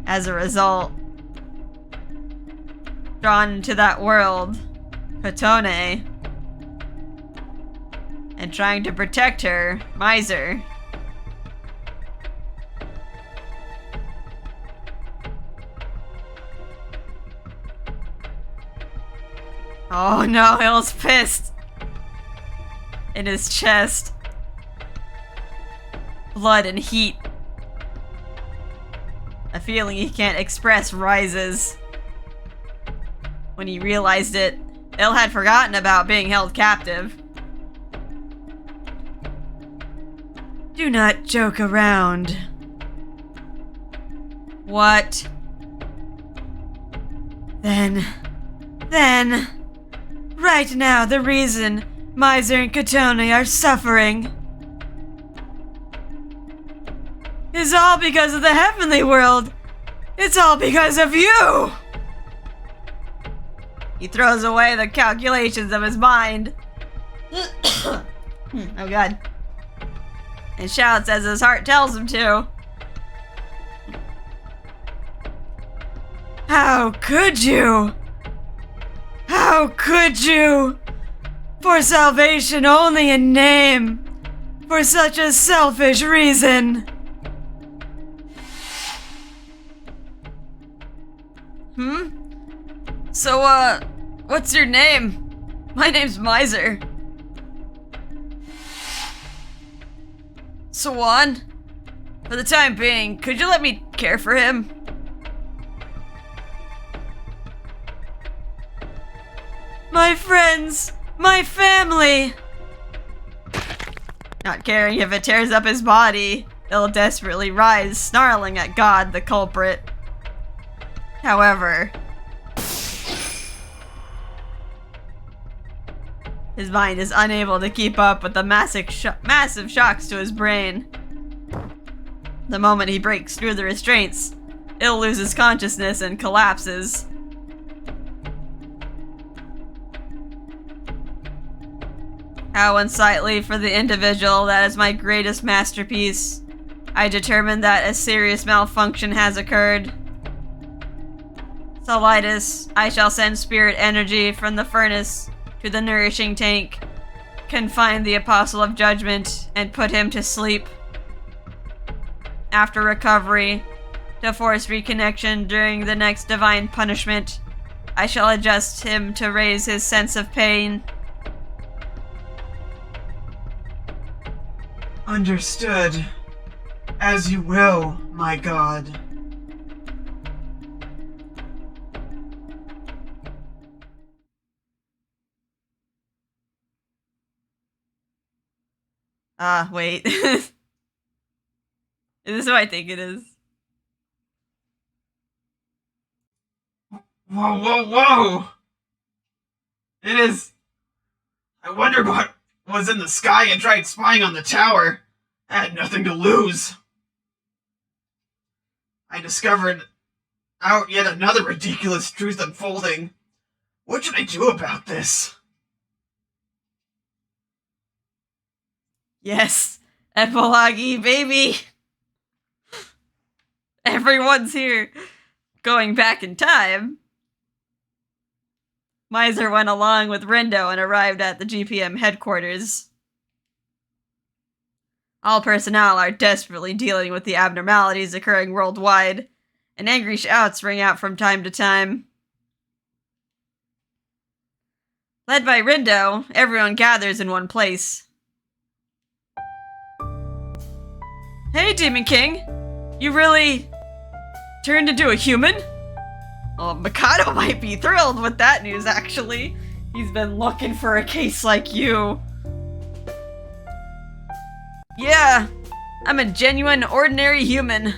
Speaker 1: As a result, drawn into that world, Kotone, and trying to protect her, Misyr. Oh no, Hill's pissed. In his chest. Blood and heat. A feeling he can't express rises. When he realized it, Il had forgotten about being held captive. Do not joke around. What? Then, right now the reason Misyr and Kotone are suffering is all because of the Heavenly World. It's all because of you! He throws away the calculations of his mind. Oh god. And shouts as his heart tells him to. How could you? How could you? For salvation only in name. For such a selfish reason. So, what's your name? My name's Misyr. Swan? For the time being, could you let me care for him? My friends! My family! Not caring if it tears up his body, he'll desperately rise, snarling at God, the culprit. However, his mind is unable to keep up with the massive shocks to his brain. The moment he breaks through the restraints, Il loses consciousness and collapses. How unsightly for the individual that is my greatest masterpiece. I determine that a serious malfunction has occurred. Solitis, I shall send spirit energy from the furnace to the nourishing tank, confine the Apostle of Judgment, and put him to sleep. After recovery, to force reconnection during the next divine punishment, I shall adjust him to raise his sense of pain.
Speaker 3: Understood. As you will, my god.
Speaker 1: Wait. Is this what I think it is?
Speaker 3: Whoa, whoa, whoa! It is... I wonder what was in the sky and tried spying on the tower, I had nothing to lose. I discovered out yet another ridiculous truth unfolding. What should I do about this?
Speaker 1: Yes, epilogue, baby. Everyone's here. Going back in time. Misyr went along with Rindo and arrived at the GPM headquarters. All personnel are desperately dealing with the abnormalities occurring worldwide, and angry shouts ring out from time to time. Led by Rindo, everyone gathers in one place. Hey, Demon King! You really turned into a human? Well, Mikado might be thrilled with that news, actually. He's been looking for a case like you. Yeah, I'm a genuine, ordinary human.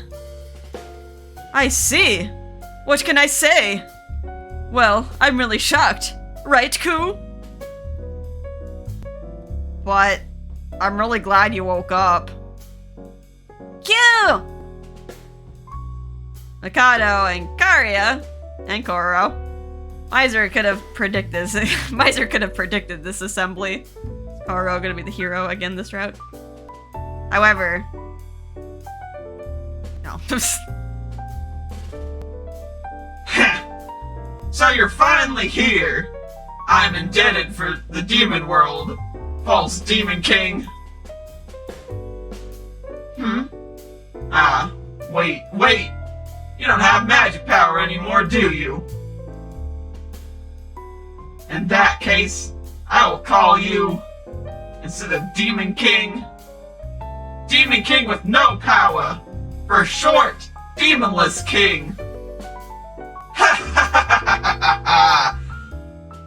Speaker 1: I see. What can I say? Well, I'm really shocked. Right, Ku? But I'm really glad you woke up. Q! Mikado and Karia and Koro. Misyr could have predicted this. Misyr could have predicted this assembly. Is Koro gonna be the hero again this route? However, no.
Speaker 3: So you're finally here. I'm indebted for the demon world, false demon king. Wait. You don't have magic power anymore, do you? In that case, I will call you, instead of Demon King, Demon King with no power. For short, Demonless King.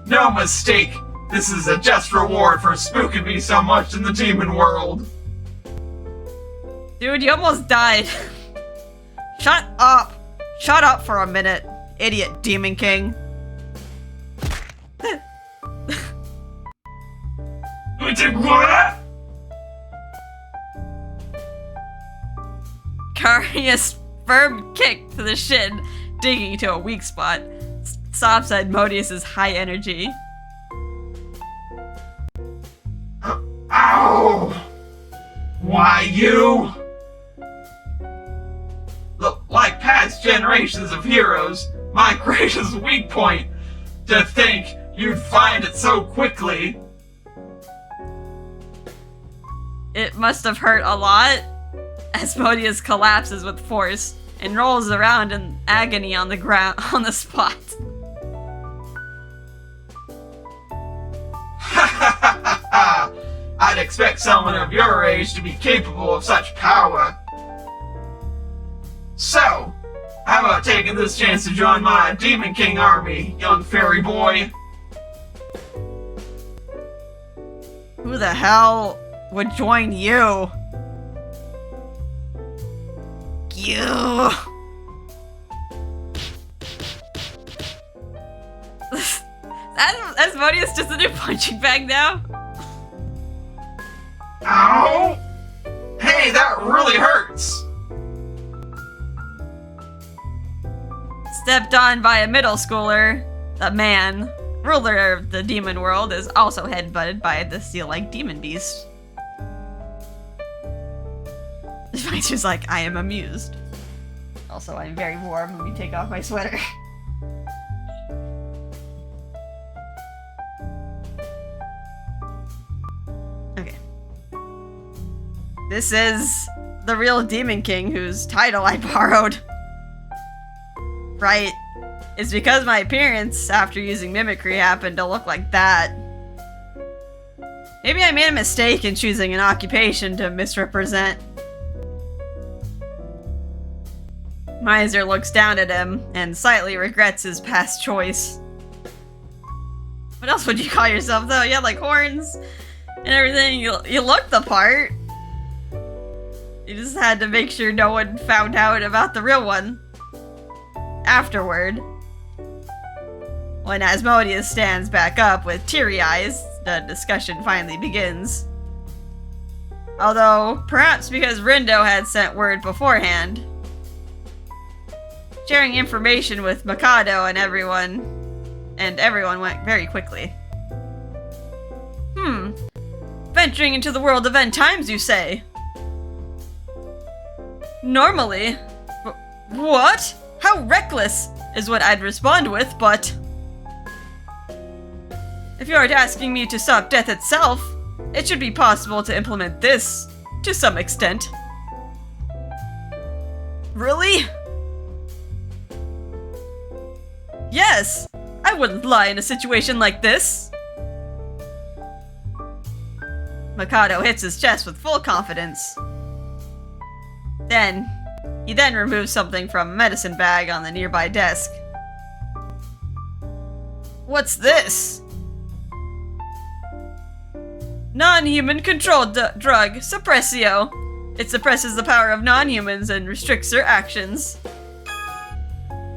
Speaker 3: No mistake. This is a just reward for spooking me so much in the demon world.
Speaker 1: Dude, you almost died. Shut up. Shut up for a minute, idiot Demon King.
Speaker 3: What?
Speaker 1: Karia's firm kick to the shin, digging to a weak spot, stops at Modius's high energy.
Speaker 3: Ow! Why you? Look, like past generations of heroes, my greatest weak point. To think you'd find it so quickly.
Speaker 1: It must have hurt a lot, as Modius collapses with force and rolls around in agony on the ground on the spot.
Speaker 3: I'd expect someone of your age to be capable of such power. So, how about taking this chance to join my Demon King army, young fairy boy?
Speaker 1: Who the hell would join you? You. That's Modius just a new punching bag now?
Speaker 3: Ow! Hey, that really hurts!
Speaker 1: Stepped on by a middle schooler, the man, ruler of the demon world, is also headbutted by the seal-like demon beast. Mysyr's like, I am amused. Also, I'm very warm. Let me take off my sweater. Okay. This is the real Demon King whose title I borrowed. Right. It's because my appearance after using mimicry happened to look like that. Maybe I made a mistake in choosing an occupation to misrepresent. Misyr looks down at him and slightly regrets his past choice. What else would you call yourself, though? You had, like, horns and everything. You look the part. You just had to make sure no one found out about the real one afterward. When Asmodeus stands back up with teary eyes, the discussion finally begins. Although, perhaps because Rindo had sent word beforehand, sharing information with Mikado and everyone went very quickly. Venturing into the world of end times, you say? Normally. What? How reckless is what I'd respond with, but... If you aren't asking me to stop death itself, it should be possible to implement this, to some extent. Really? Yes! I wouldn't lie in a situation like this! Mikado hits his chest with full confidence. He then removes something from a medicine bag on the nearby desk. What's this? Non-human controlled drug, Suppressio. It suppresses the power of non-humans and restricts their actions.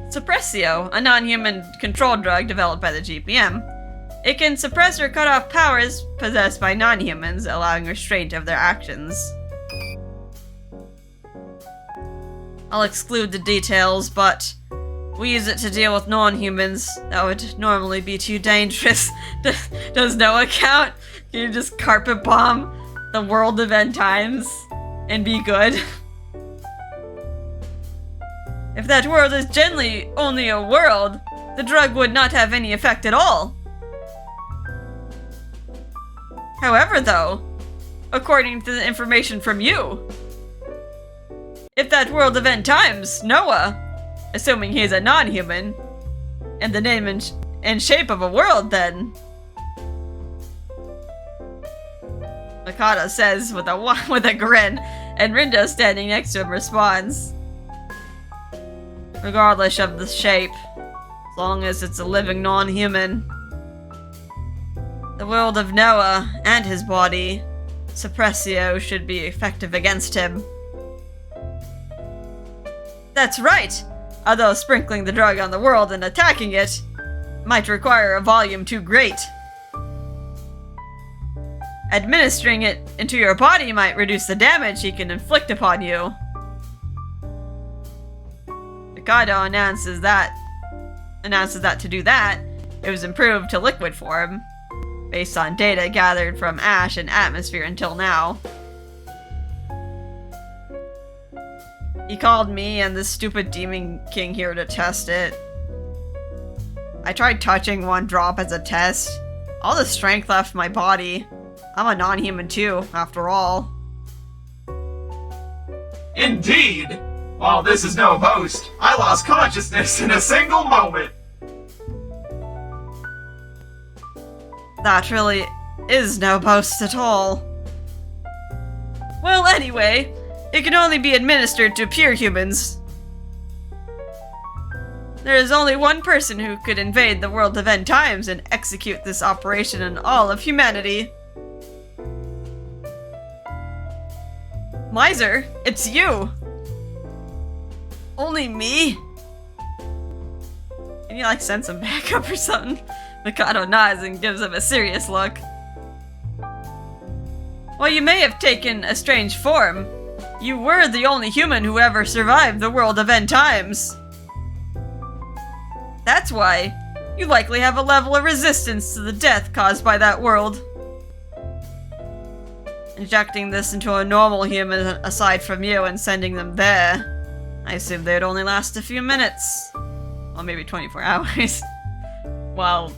Speaker 1: Suppressio, a non-human controlled drug developed by the GPM. It can suppress or cut off powers possessed by non-humans, allowing restraint of their actions. I'll exclude the details, but we use it to deal with non-humans. That would normally be too dangerous. Does Noah count? Can you just carpet bomb the world of end times and be good? If that world is generally only a world, the drug would not have any effect at all. However, though, according to the information from you, if that world of end times, Noah, assuming he's a non-human, and the name and shape of a world, then... Mikado says with a grin, and Rindo standing next to him responds. Regardless of the shape, as long as it's a living non-human. The world of Noah and his body, Suppressio, should be effective against him. That's right! Although sprinkling the drug on the world and attacking it might require a volume too great. Administering it into your body might reduce the damage he can inflict upon you. Mikado announces that to do that, it was improved to liquid form, based on data gathered from ash and atmosphere until now. He called me and this stupid Demon King here to test it. I tried touching one drop as a test. All the strength left my body. I'm a non-human too, after all.
Speaker 3: Indeed! While this is no boast, I lost consciousness in a single moment!
Speaker 1: That really is no boast at all. Well, anyway, it can only be administered to pure humans. There is only one person who could invade the world of end times and execute this operation on all of humanity. Misyr, it's you! Only me? Can you, send some backup or something? Mikado nods and gives him a serious look. While you may have taken a strange form, you were the only human who ever survived the world of end times. That's why you likely have a level of resistance to the death caused by that world. Injecting this into a normal human aside from you and sending them there, I assume they'd only last a few minutes. Well, maybe 24 hours. While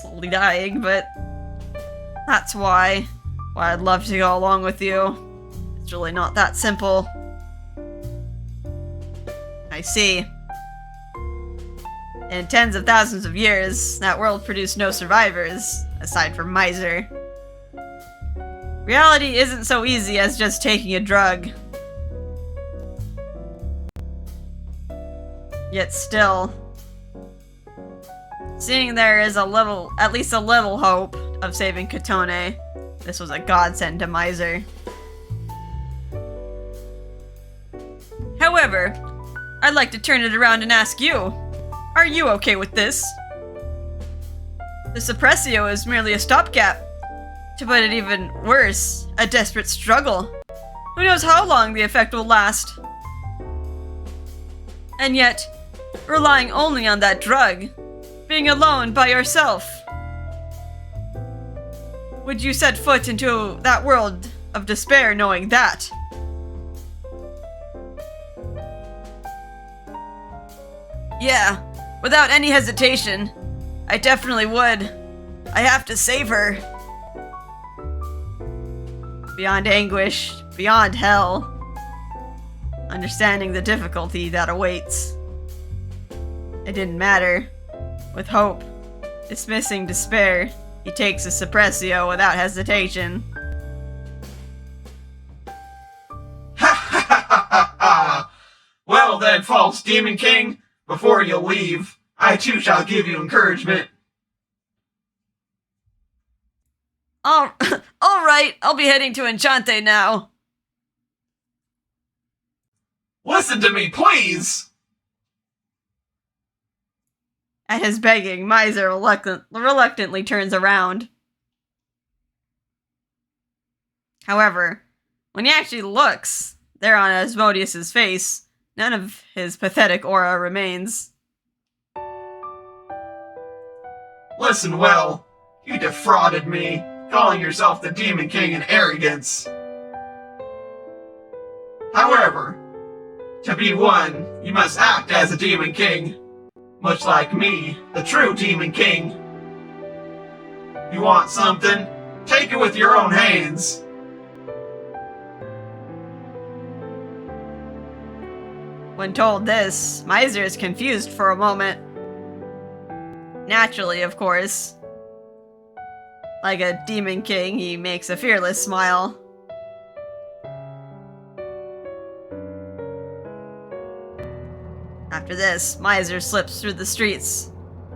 Speaker 1: slowly dying, but that's why I'd love to go along with you. It's really not that simple. I see. In tens of thousands of years, that world produced no survivors, aside from Misyr. Reality isn't so easy as just taking a drug. Yet still, seeing there is at least a little hope of saving Kotone, this was a godsend to Misyr. However, I'd like to turn it around and ask you, are you okay with this? The Suppressio is merely a stopgap To put it even worse, a desperate struggle. Who knows how long the effect will last? And yet, relying only on that drug, being alone by yourself. Would you set foot into that world of despair knowing that? Yeah, without any hesitation, I definitely would. I have to save her. Beyond anguish, beyond hell, understanding the difficulty that awaits. It didn't matter. With hope, dismissing despair, he takes a suppressio without hesitation.
Speaker 3: Ha ha ha ha ha! Well then, false Demon King, before you leave, I too shall give you encouragement.
Speaker 1: Alright, I'll be heading to Enchante now.
Speaker 3: Listen to me, please!
Speaker 1: At his begging, Misyr reluctantly turns around. However, when he actually looks, there on Asmodeus' face, none of his pathetic aura remains.
Speaker 3: Listen well, you defrauded me, calling yourself the Demon King in arrogance. However, to be one, you must act as a Demon King, much like me, the true Demon King. You want something? Take it with your own hands.
Speaker 1: When told this, Misyr is confused for a moment. Naturally, of course. Like a Demon King, he makes a fearless smile. After this, Misyr slips through the streets.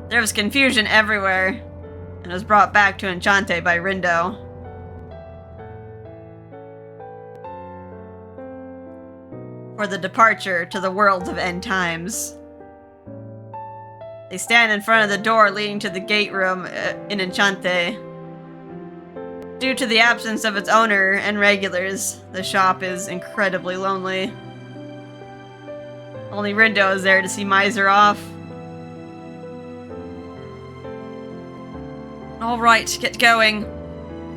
Speaker 1: There was confusion everywhere, and was brought back to Enchante by Rindo. For the departure to the world of end times. They stand in front of the door leading to the gate room in Enchante. Due to the absence of its owner and regulars, the shop is incredibly lonely. Only Rindo is there to see Misyr off. Alright, get going.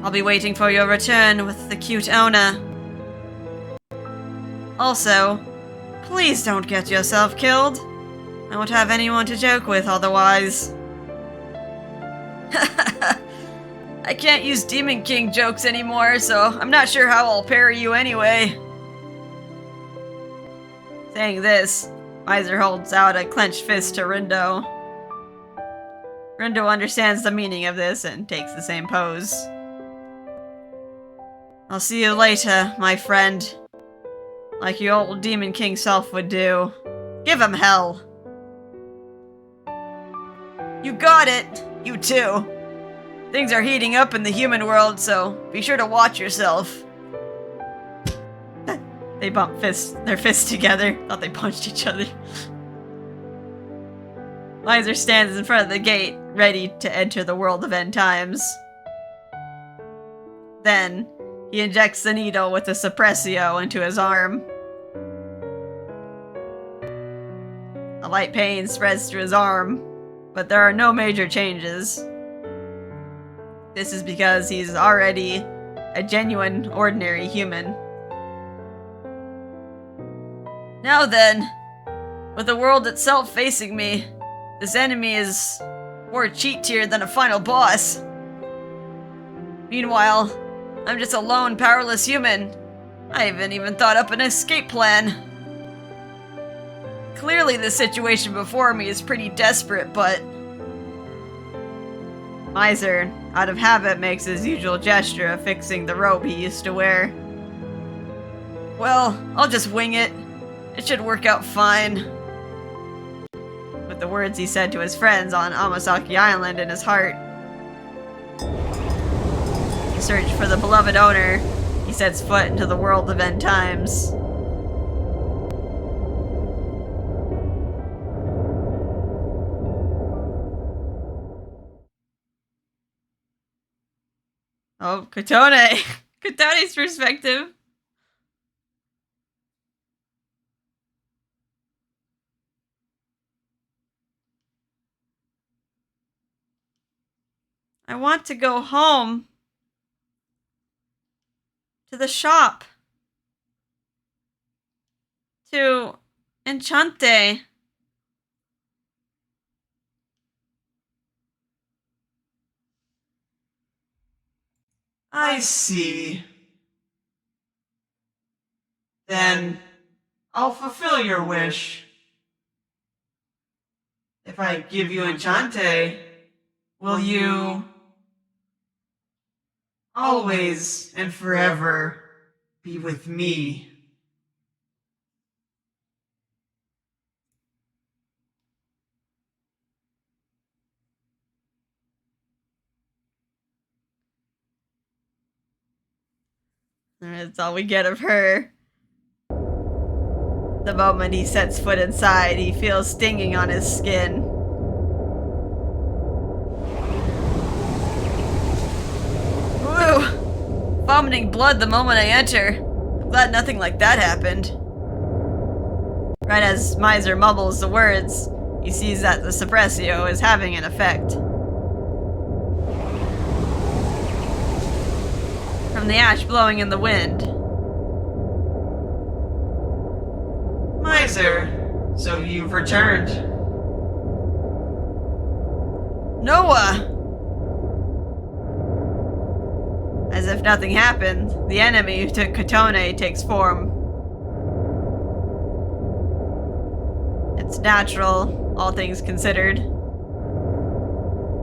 Speaker 1: I'll be waiting for your return with the cute owner. Also, please don't get yourself killed. I won't have anyone to joke with otherwise. I can't use Demon King jokes anymore, so I'm not sure how I'll parry you anyway. Saying this, Misyr holds out a clenched fist to Rindo. Rindo understands the meaning of this and takes the same pose. I'll see you later, my friend. Like your old Demon King self would do. Give him hell. You got it! You too. Things are heating up in the human world, so be sure to watch yourself. They bump their fists together. Thought they punched each other. Misyr stands in front of the gate, ready to enter the world of end times. Then, he injects the needle with the suppressio into his arm. A light pain spreads through his arm, but there are no major changes. This is because he's already a genuine, ordinary human. Now then, with the world itself facing me, this enemy is more cheat tier than a final boss. Meanwhile, I'm just a lone, powerless human. I haven't even thought up an escape plan. Clearly the situation before me is pretty desperate, but... Misyr, out of habit, makes his usual gesture of fixing the robe he used to wear. Well, I'll just wing it. It should work out fine. With the words he said to his friends on Amasaki Island in his heart. He searched for the beloved owner. He sets foot into the world of end times. Oh, Kotone. Kotone's perspective. I want to go home. To the shop. To Enchante.
Speaker 2: I see. Then I'll fulfill your wish. If I give you Enchante, will you always and forever be with me?
Speaker 1: That's all we get of her. The moment he sets foot inside, he feels stinging on his skin. Woo! Vomiting blood the moment I enter. I'm glad nothing like that happened. Right as Misyr mumbles the words, he sees that the suppressio is having an effect. From the ash blowing in the wind.
Speaker 2: Misyr, so you've returned.
Speaker 1: Noah! As if nothing happened, the enemy who took Kotone takes form. It's natural, all things considered.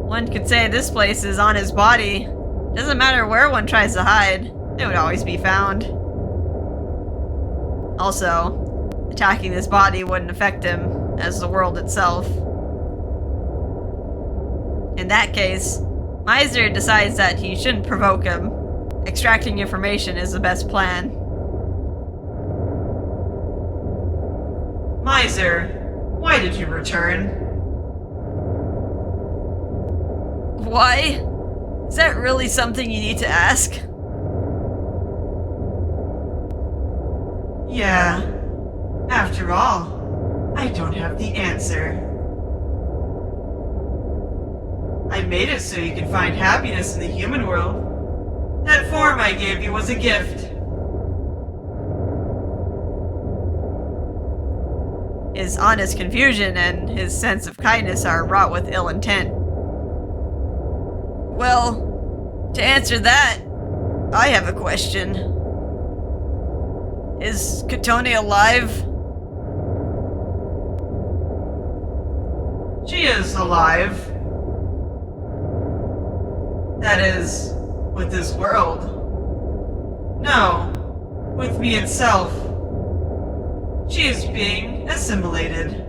Speaker 1: One could say this place is on his body. Doesn't matter where one tries to hide, it would always be found. Also, attacking this body wouldn't affect him, as the world itself. In that case, Misyr decides that he shouldn't provoke him. Extracting information is the best plan.
Speaker 2: Misyr, why did you return?
Speaker 1: Why? Is that really something you need to ask?
Speaker 2: Yeah. After all, I don't have the answer. I made it so you could find happiness in the human world. That form I gave you was a gift.
Speaker 1: His honest confusion and his sense of kindness are wrought with ill intent. Well, to answer that, I have a question. Is Kotone alive?
Speaker 2: She is alive. That is, with this world. No, with me itself. She is being assimilated.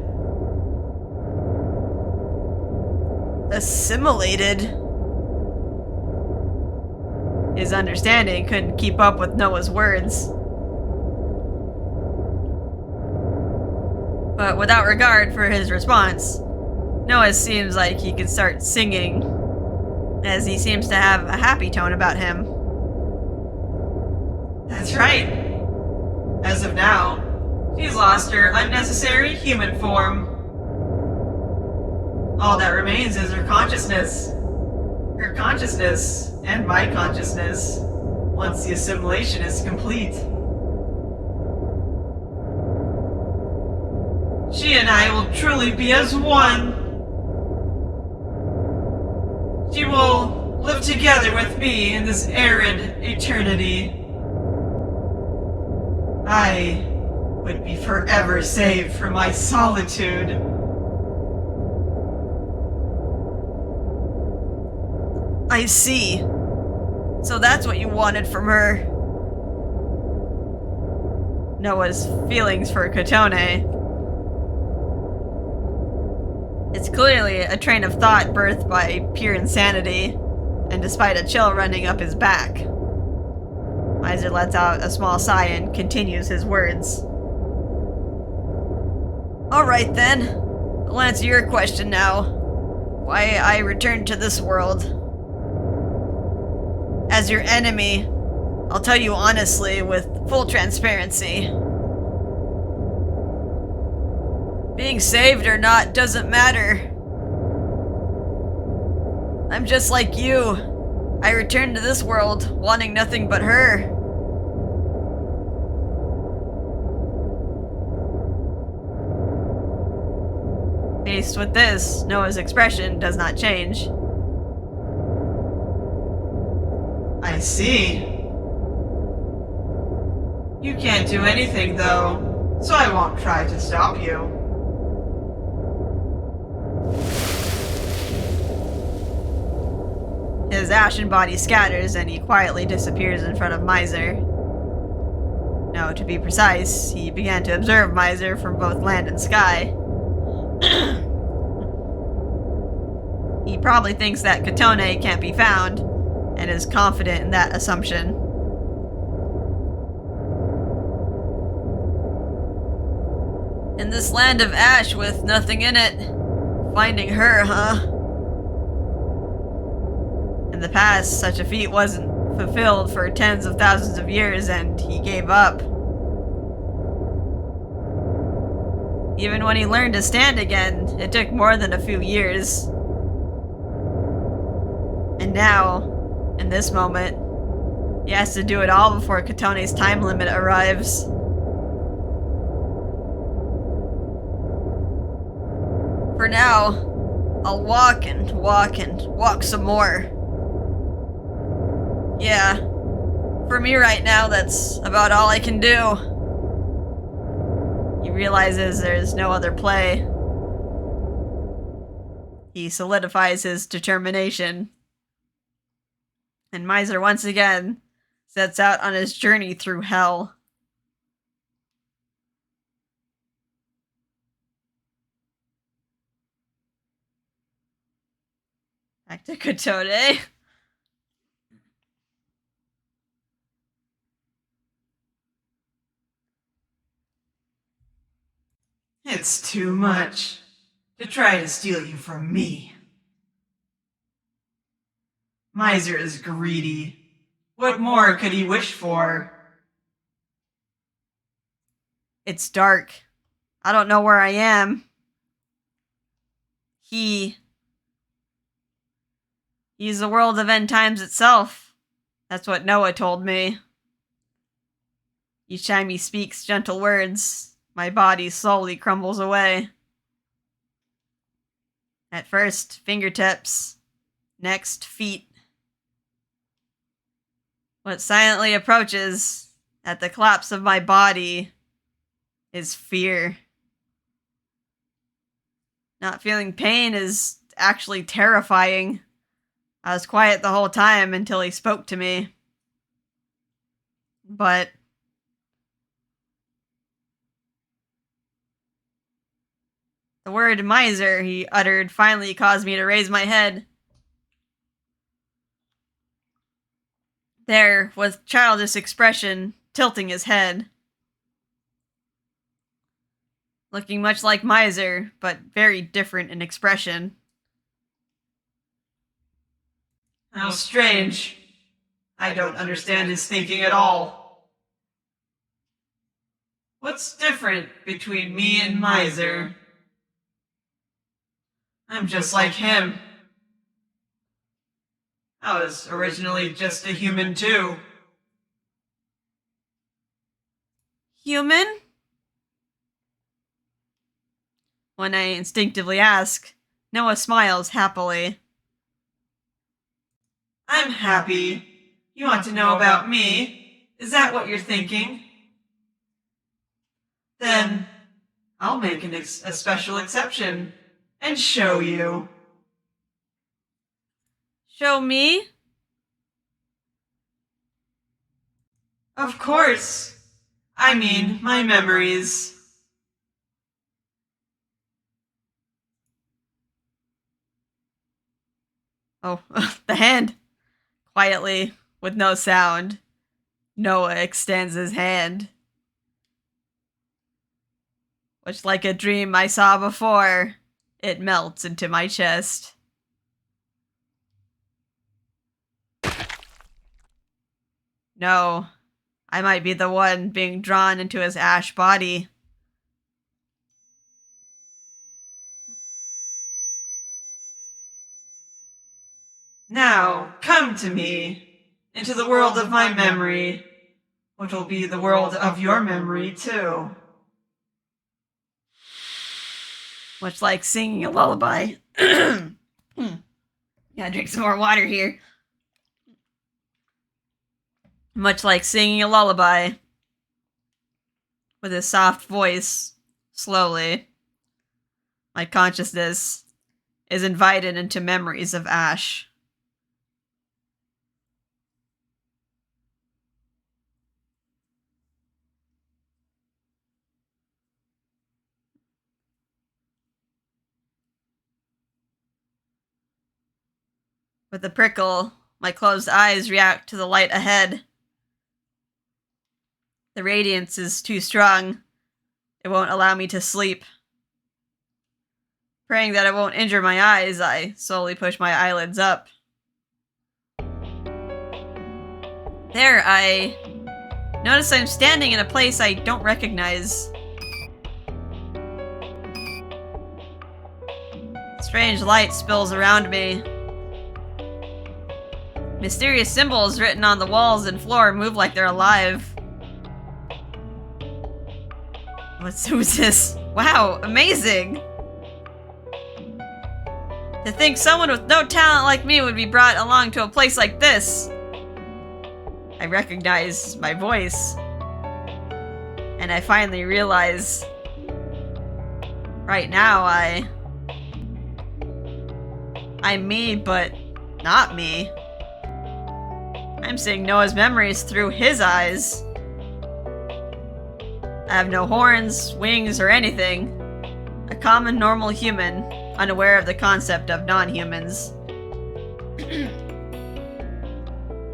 Speaker 1: Assimilated? His understanding couldn't keep up with Noah's words. But without regard for his response, Noah seems like he could start singing, as he seems to have a happy tone about him.
Speaker 2: That's right. As of now, she's lost her unnecessary human form. All that remains is her consciousness. Her consciousness and my consciousness, once the assimilation is complete. She and I will truly be as one. She will live together with me in this arid eternity. I would be forever saved from my solitude.
Speaker 1: I see. So that's what you wanted from her. Noah's feelings for Kotone. It's clearly a train of thought birthed by pure insanity, and despite a chill running up his back. Misyr lets out a small sigh and continues his words. Alright then, I'll answer your question now. Why I returned to this world. As your enemy, I'll tell you honestly with full transparency. Being saved or not doesn't matter. I'm just like you. I returned to this world wanting nothing but her. Faced with this, Noah's expression does not change.
Speaker 2: I see. You can't do anything, though, so I won't try to stop you.
Speaker 1: His ashen body scatters and he quietly disappears in front of Misyr. No, to be precise, he began to observe Misyr from both land and sky. He probably thinks that Kotone can't be found, and is confident in that assumption. In this land of ash with nothing in it, finding her, huh? In the past, such a feat wasn't fulfilled for tens of thousands of years, and he gave up. Even when he learned to stand again, it took more than a few years. And now, in this moment, he has to do it all before Kotone's time limit arrives. For now, I'll walk and walk and walk some more. Yeah, for me right now, that's about all I can do. He realizes there's no other play. He solidifies his determination. And Misyr once again sets out on his journey through hell. Back to Kotone.
Speaker 2: It's too much to try to steal you from me. Misyr is greedy. What more could he wish for?
Speaker 1: It's dark. I don't know where I am. He's the world of end times itself. That's what Noah told me. Each time he speaks gentle words, my body slowly crumbles away. At first, fingertips. Next, feet. What silently approaches at the collapse of my body is fear. Not feeling pain is actually terrifying. I was quiet the whole time until he spoke to me. But the word Misyr he uttered finally caused me to raise my head. There, with childish expression, tilting his head. Looking much like Misyr, but very different in expression.
Speaker 2: How strange. I don't understand his thinking at all. What's different between me and Misyr? I'm just like him. I was originally just a human too.
Speaker 1: Human? When I instinctively ask, Noah smiles happily.
Speaker 2: I'm happy. You want to know about me? Is that what you're thinking? Then I'll make a special exception and show you.
Speaker 1: Show me?
Speaker 2: Of course. I mean, my memories.
Speaker 1: Oh, the hand. Quietly, with no sound, Noah extends his hand. Much like a dream I saw before, it melts into my chest. No, I might be the one being drawn into his ash body.
Speaker 2: Now, come to me, into the world of my memory, which will be the world of your memory, too.
Speaker 1: Much like singing a lullaby. Gotta drink some more water here. Much like singing a lullaby. With his soft voice, slowly, my consciousness is invited into memories of Ash. With a prickle, my closed eyes react to the light ahead. The radiance is too strong. It won't allow me to sleep. Praying that it won't injure my eyes, I slowly push my eyelids up. There, I notice I'm standing in a place I don't recognize. Strange light spills around me. Mysterious symbols written on the walls and floor move like they're alive. Who's this? Wow, amazing! To think someone with no talent like me would be brought along to a place like this. I recognize my voice. And I finally realize right now I'm me, but not me. I'm seeing Noah's memories through his eyes. I have no horns, wings, or anything. A common, normal human, unaware of the concept of non-humans.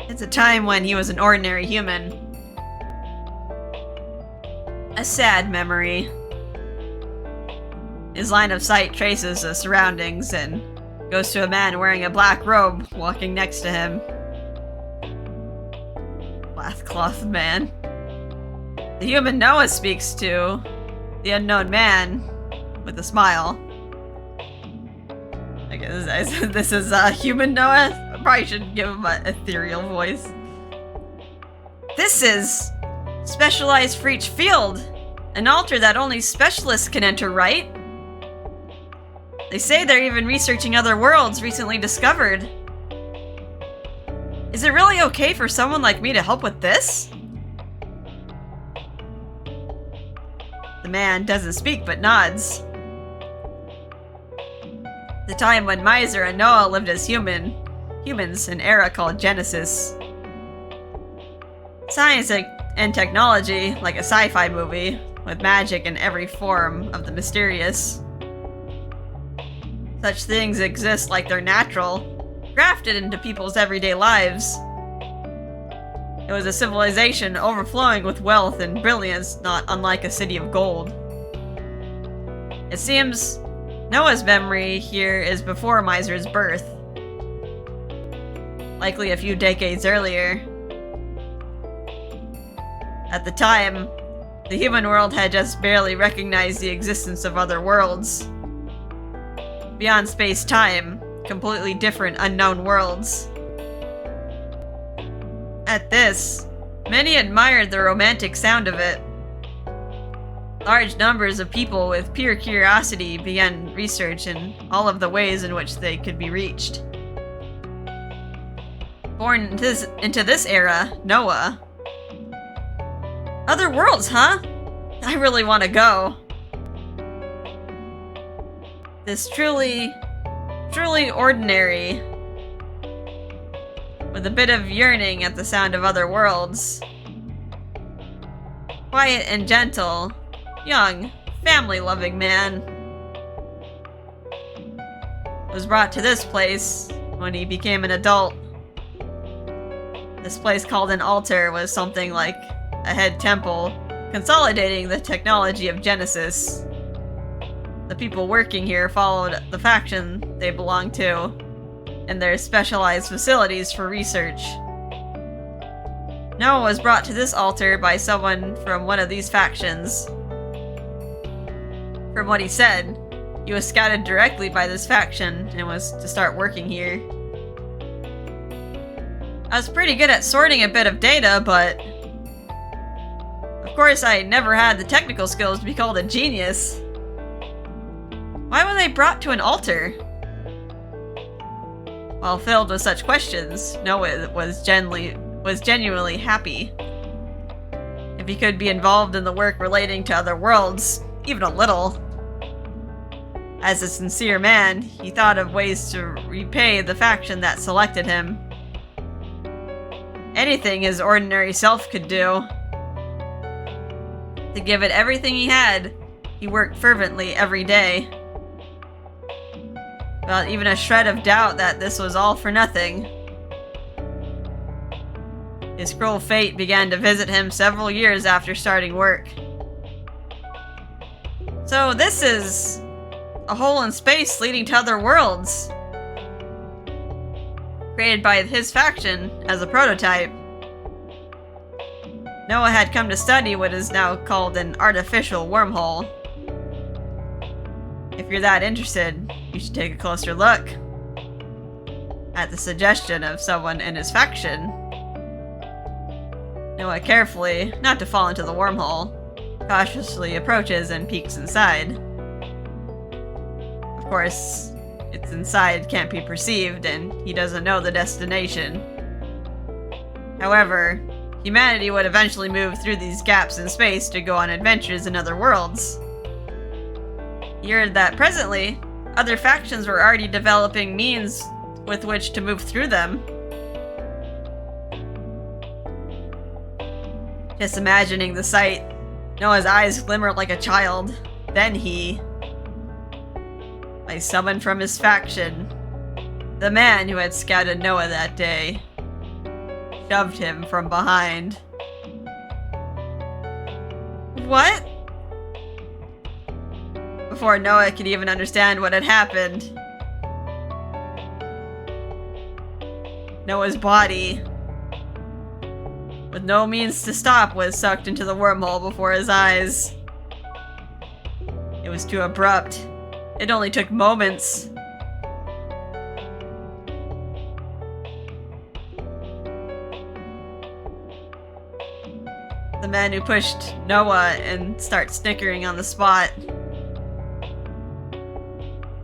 Speaker 1: It's a time when he was an ordinary human. A sad memory. His line of sight traces the surroundings and goes to a man wearing a black robe walking next to him. Black-cloth man. The human Noah speaks to the unknown man with a smile. I guess this is human Noah. I probably shouldn't give him an ethereal voice. This is specialized for each field. An altar that only specialists can enter, right? They say they're even researching other worlds recently discovered. Is it really okay for someone like me to help with this? The man doesn't speak but nods. The time when Misyr and Noah lived as humans, an era called Genesis. Science and technology, like a sci-fi movie, with magic in every form of the mysterious. Such things exist like they're natural, grafted into people's everyday lives. It was a civilization overflowing with wealth and brilliance, not unlike a city of gold. It seems Noah's memory here is before Misyr's birth. Likely a few decades earlier. At the time, the human world had just barely recognized the existence of other worlds. Beyond space-time, completely different unknown worlds. At this, many admired the romantic sound of it. Large numbers of people with pure curiosity began research in all of the ways in which they could be reached. Born into this era, Noah. Other worlds, huh? I really want to go. This truly ordinary, with a bit of yearning at the sound of other worlds. Quiet and gentle, young, family-loving man was brought to this place when he became an adult. This place called an altar was something like a head temple, consolidating the technology of Genesis. The people working here followed the faction they belonged to, and their specialized facilities for research. Noah was brought to this altar by someone from one of these factions. From what he said, he was scouted directly by this faction and was to start working here. I was pretty good at sorting a bit of data, but of course I never had the technical skills to be called a genius. Why were they brought to an altar? While filled with such questions, Noah was genuinely happy. If he could be involved in the work relating to other worlds, even a little. As a sincere man, he thought of ways to repay the faction that selected him. Anything his ordinary self could do. To give it everything he had, he worked fervently every day. Without even a shred of doubt that this was all for nothing. His cruel fate began to visit him several years after starting work. So this is a hole in space leading to other worlds. Created by his faction as a prototype. Noah had come to study what is now called an artificial wormhole. If you're that interested, you should take a closer look. At the suggestion of someone in his faction. Noah carefully, not to fall into the wormhole, cautiously approaches and peeks inside. Of course, it's inside can't be perceived, and he doesn't know the destination. However, humanity would eventually move through these gaps in space to go on adventures in other worlds. He heard that presently, other factions were already developing means with which to move through them. Just imagining the sight, Noah's eyes glimmered like a child. Then he, by someone from his faction, the man who had scouted Noah that day, shoved him from behind. What? Before Noah could even understand what had happened, Noah's body, with no means to stop, was sucked into the wormhole before his eyes. It was too abrupt. It only took moments. The man who pushed Noah and starts snickering on the spot.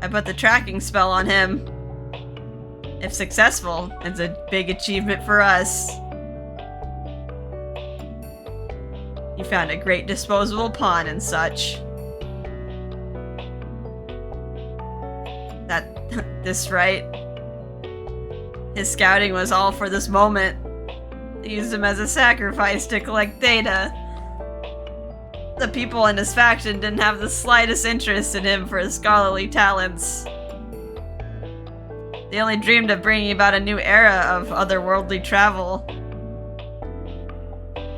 Speaker 1: I put the tracking spell on him. If successful, it's a big achievement for us. You found a great disposable pawn and such. This right? His scouting was all for this moment. They used him as a sacrifice to collect data. The people in his faction didn't have the slightest interest in him for his scholarly talents. They only dreamed of bringing about a new era of otherworldly travel.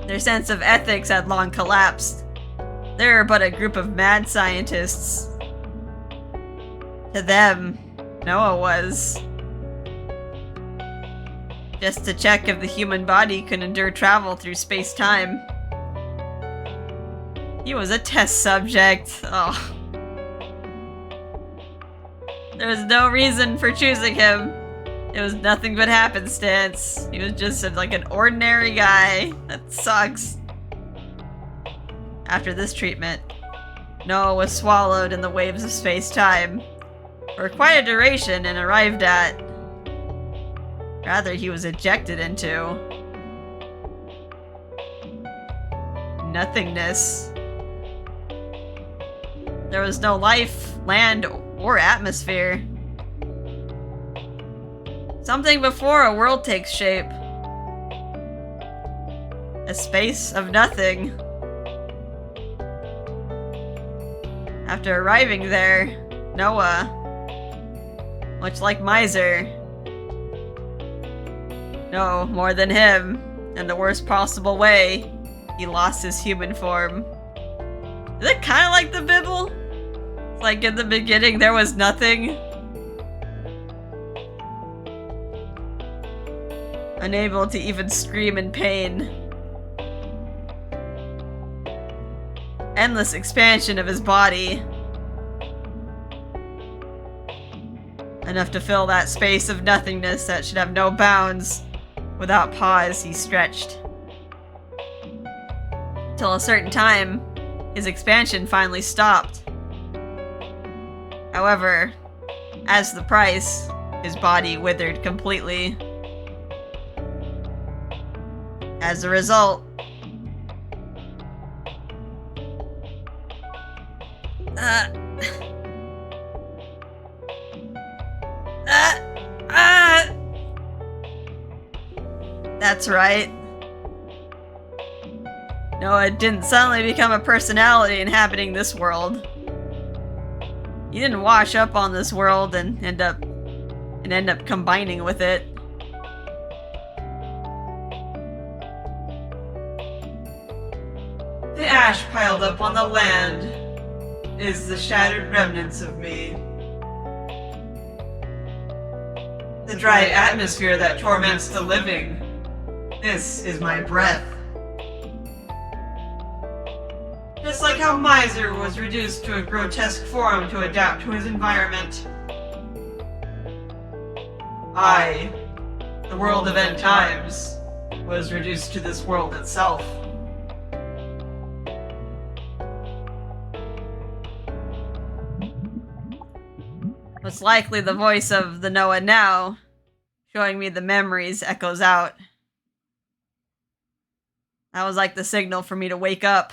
Speaker 1: Their sense of ethics had long collapsed. They were but a group of mad scientists. To them, Noah was. Just to check if the human body could endure travel through space-time. He was a test subject. Oh. There was no reason for choosing him. It was nothing but happenstance. He was just like an ordinary guy. That sucks. After this treatment, Noah was swallowed in the waves of space-time for quite a duration and arrived at... Rather, he was ejected into... nothingness. There was no life, land, or atmosphere. Something before a world takes shape. A space of nothing. After arriving there, Noah, much like Misyr, no, more than him, in the worst possible way, he lost his human form. Is it kind of like the Bible? It's like in the beginning there was nothing. Unable to even scream in pain. endless expansion of his body. Enough to fill that space of nothingness that should have no bounds. Without pause, he stretched. Till a certain time, his expansion finally stopped. However, as the price, his body withered completely. As a result, that's right. Noah didn't suddenly become a personality inhabiting this world. He didn't wash up on this world and end up combining with it.
Speaker 2: The ash piled up on the land is the shattered remnants of me. The dry atmosphere that torments the living. This is my breath. Just like how Misyr was reduced to a grotesque form to adapt to his environment. I, the world of end times, was reduced to this world itself.
Speaker 1: Most likely the voice of the Noah now, showing me the memories, echoes out. That was like the signal for me to wake up.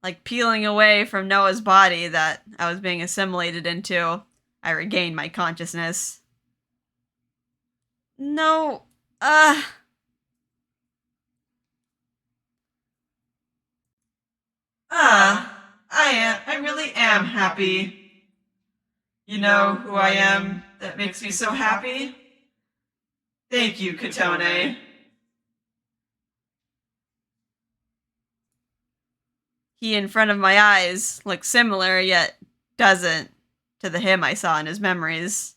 Speaker 1: Like peeling away from Noah's body that I was being assimilated into, I regained my consciousness. No, I
Speaker 2: really am happy. You know who I am that makes me so happy? Thank you, Kotone.
Speaker 1: He in front of my eyes looks similar, yet doesn't, to the him I saw in his memories.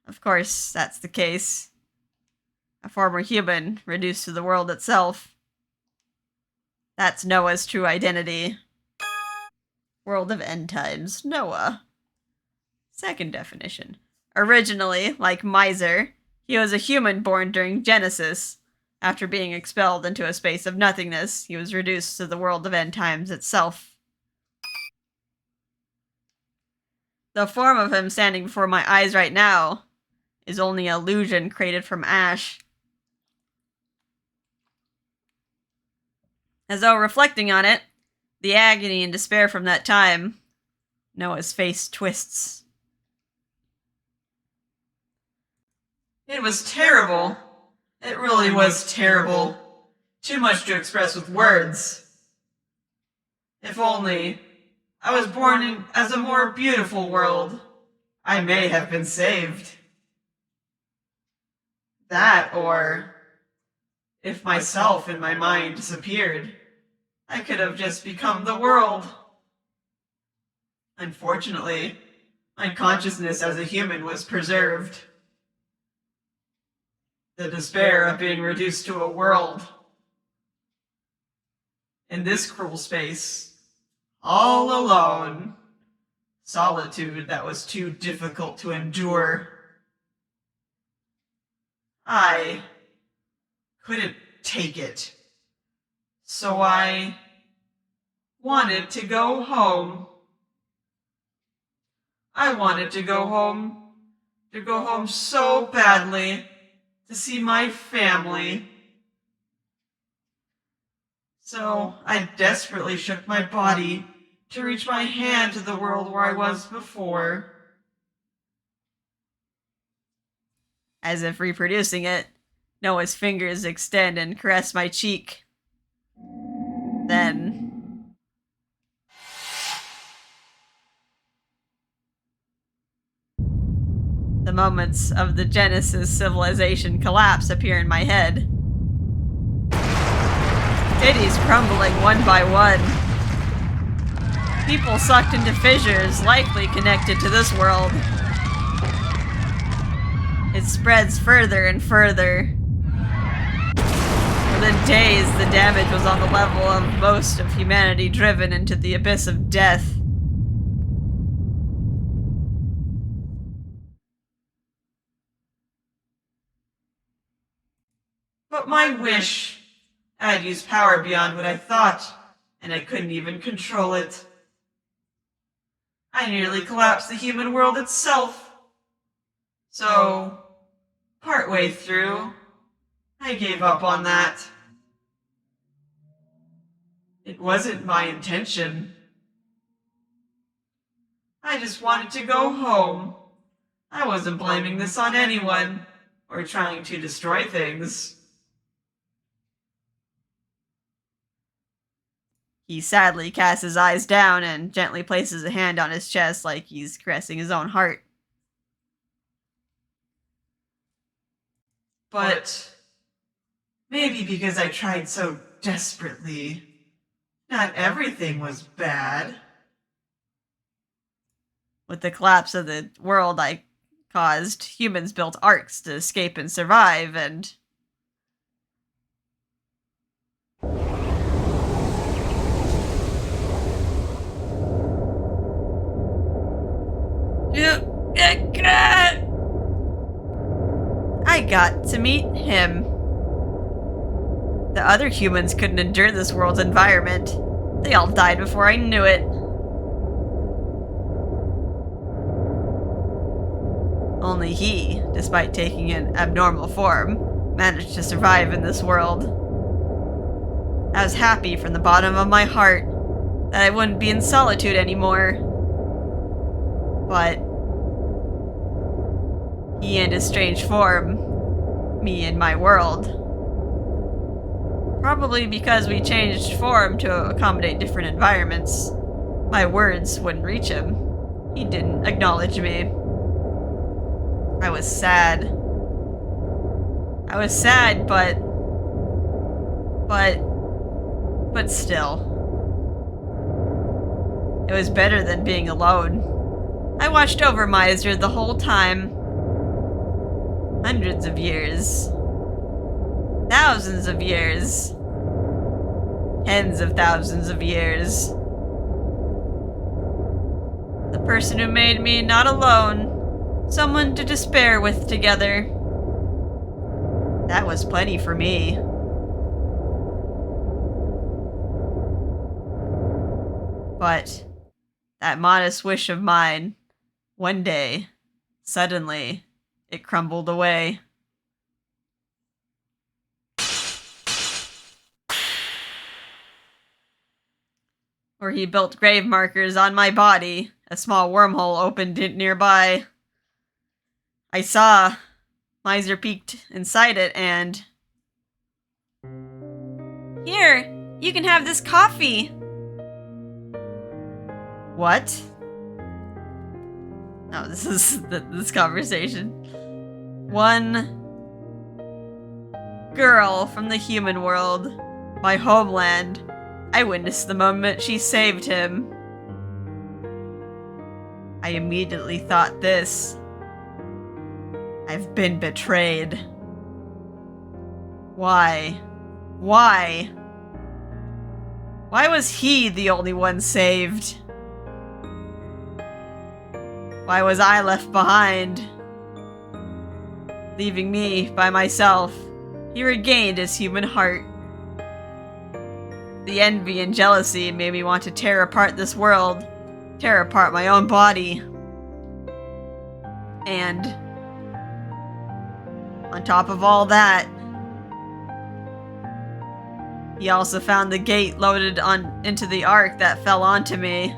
Speaker 1: Of course, that's the case. A former human reduced to the world itself. That's Noah's true identity. World of end times, Noah. Second definition. Originally, like Misyr, he was a human born during Genesis. After being expelled into a space of nothingness, he was reduced to the world of end times itself. The form of him standing before my eyes right now is only an illusion created from ash. As though reflecting on it, the agony and despair from that time, Noah's face twists.
Speaker 2: It was terrible. It really was terrible. Too much to express with words. If only I was born in as a more beautiful world, I may have been saved. That, or if myself and my mind disappeared, I could have just become the world. Unfortunately, my consciousness as a human was preserved. The despair of being reduced to a world. In this cruel space, all alone. Solitude that was too difficult to endure. I couldn't take it. So I wanted to go home. I wanted to go home so badly. To see my family. So I desperately shook my body to reach my hand to the world where I was before.
Speaker 1: As if reproducing it, Noah's fingers extend and caress my cheek. Then... the moments of the Genesis civilization collapse appear in my head. Cities crumbling one by one. People sucked into fissures likely connected to this world. It spreads further and further. Within days, the damage was on the level of most of humanity driven into the abyss of death.
Speaker 2: But my wish, I had used power beyond what I thought, and I couldn't even control it. I nearly collapsed the human world itself. So, partway through, I gave up on that. It wasn't my intention. I just wanted to go home. I wasn't blaming this on anyone, or trying to destroy things.
Speaker 1: He sadly casts his eyes down and gently places a hand on his chest like he's caressing his own heart.
Speaker 2: But maybe because I tried so desperately, not everything was bad.
Speaker 1: With the collapse of the world I caused, humans built arcs to escape and survive, and I got to meet him. The other humans couldn't endure this world's environment. They all died before I knew it. Only he, despite taking an abnormal form, managed to survive in this world. I was happy from the bottom of my heart that I wouldn't be in solitude anymore. But he and his strange form, me and my world. Probably because we changed form to accommodate different environments, my words wouldn't reach him. He didn't acknowledge me. I was sad. I was sad, but still. It was better than being alone. I watched over Misyr the whole time. Hundreds of years. Thousands of years. Tens of thousands of years. The person who made me not alone, someone to despair with together. That was plenty for me. But that modest wish of mine, one day, suddenly, it crumbled away. Where he built grave markers on my body, a small wormhole opened nearby. I saw Misyr peeked inside it and... Here, you can have this coffee. What? Oh, this is this conversation. One girl from the human world, my homeland. I witnessed the moment she saved him. I immediately thought this. I've been betrayed. Why? Why? Why was he the only one saved? Why was I left behind? Leaving me by myself, he regained his human heart. The envy and jealousy made me want to tear apart this world, tear apart my own body. And on top of all that, he also found the gate loaded into the ark that fell onto me.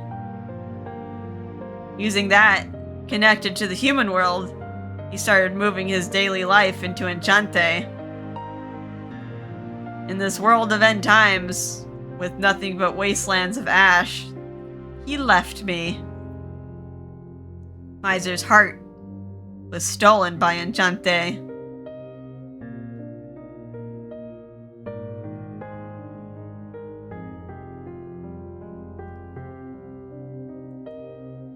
Speaker 1: Using that, connected to the human world, he started moving his daily life into Enchante. In this world of end times, with nothing but wastelands of ash, he left me. Misyr's heart was stolen by Enchante.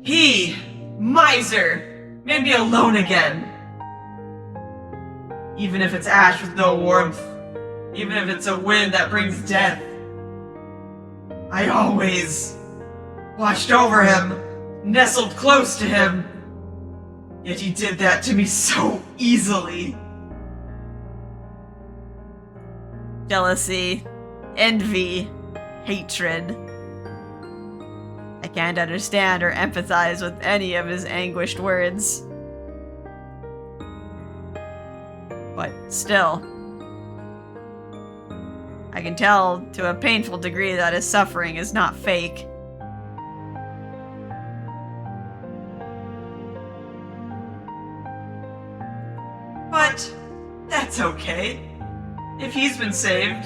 Speaker 2: He, Misyr, made me alone again. Even if it's ash with no warmth, even if it's a wind that brings death. I always watched over him, nestled close to him, yet he did that to me so easily.
Speaker 1: Jealousy, envy, hatred. I can't understand or empathize with any of his anguished words. But still, I can tell to a painful degree that his suffering is not fake.
Speaker 2: But that's okay. If he's been saved,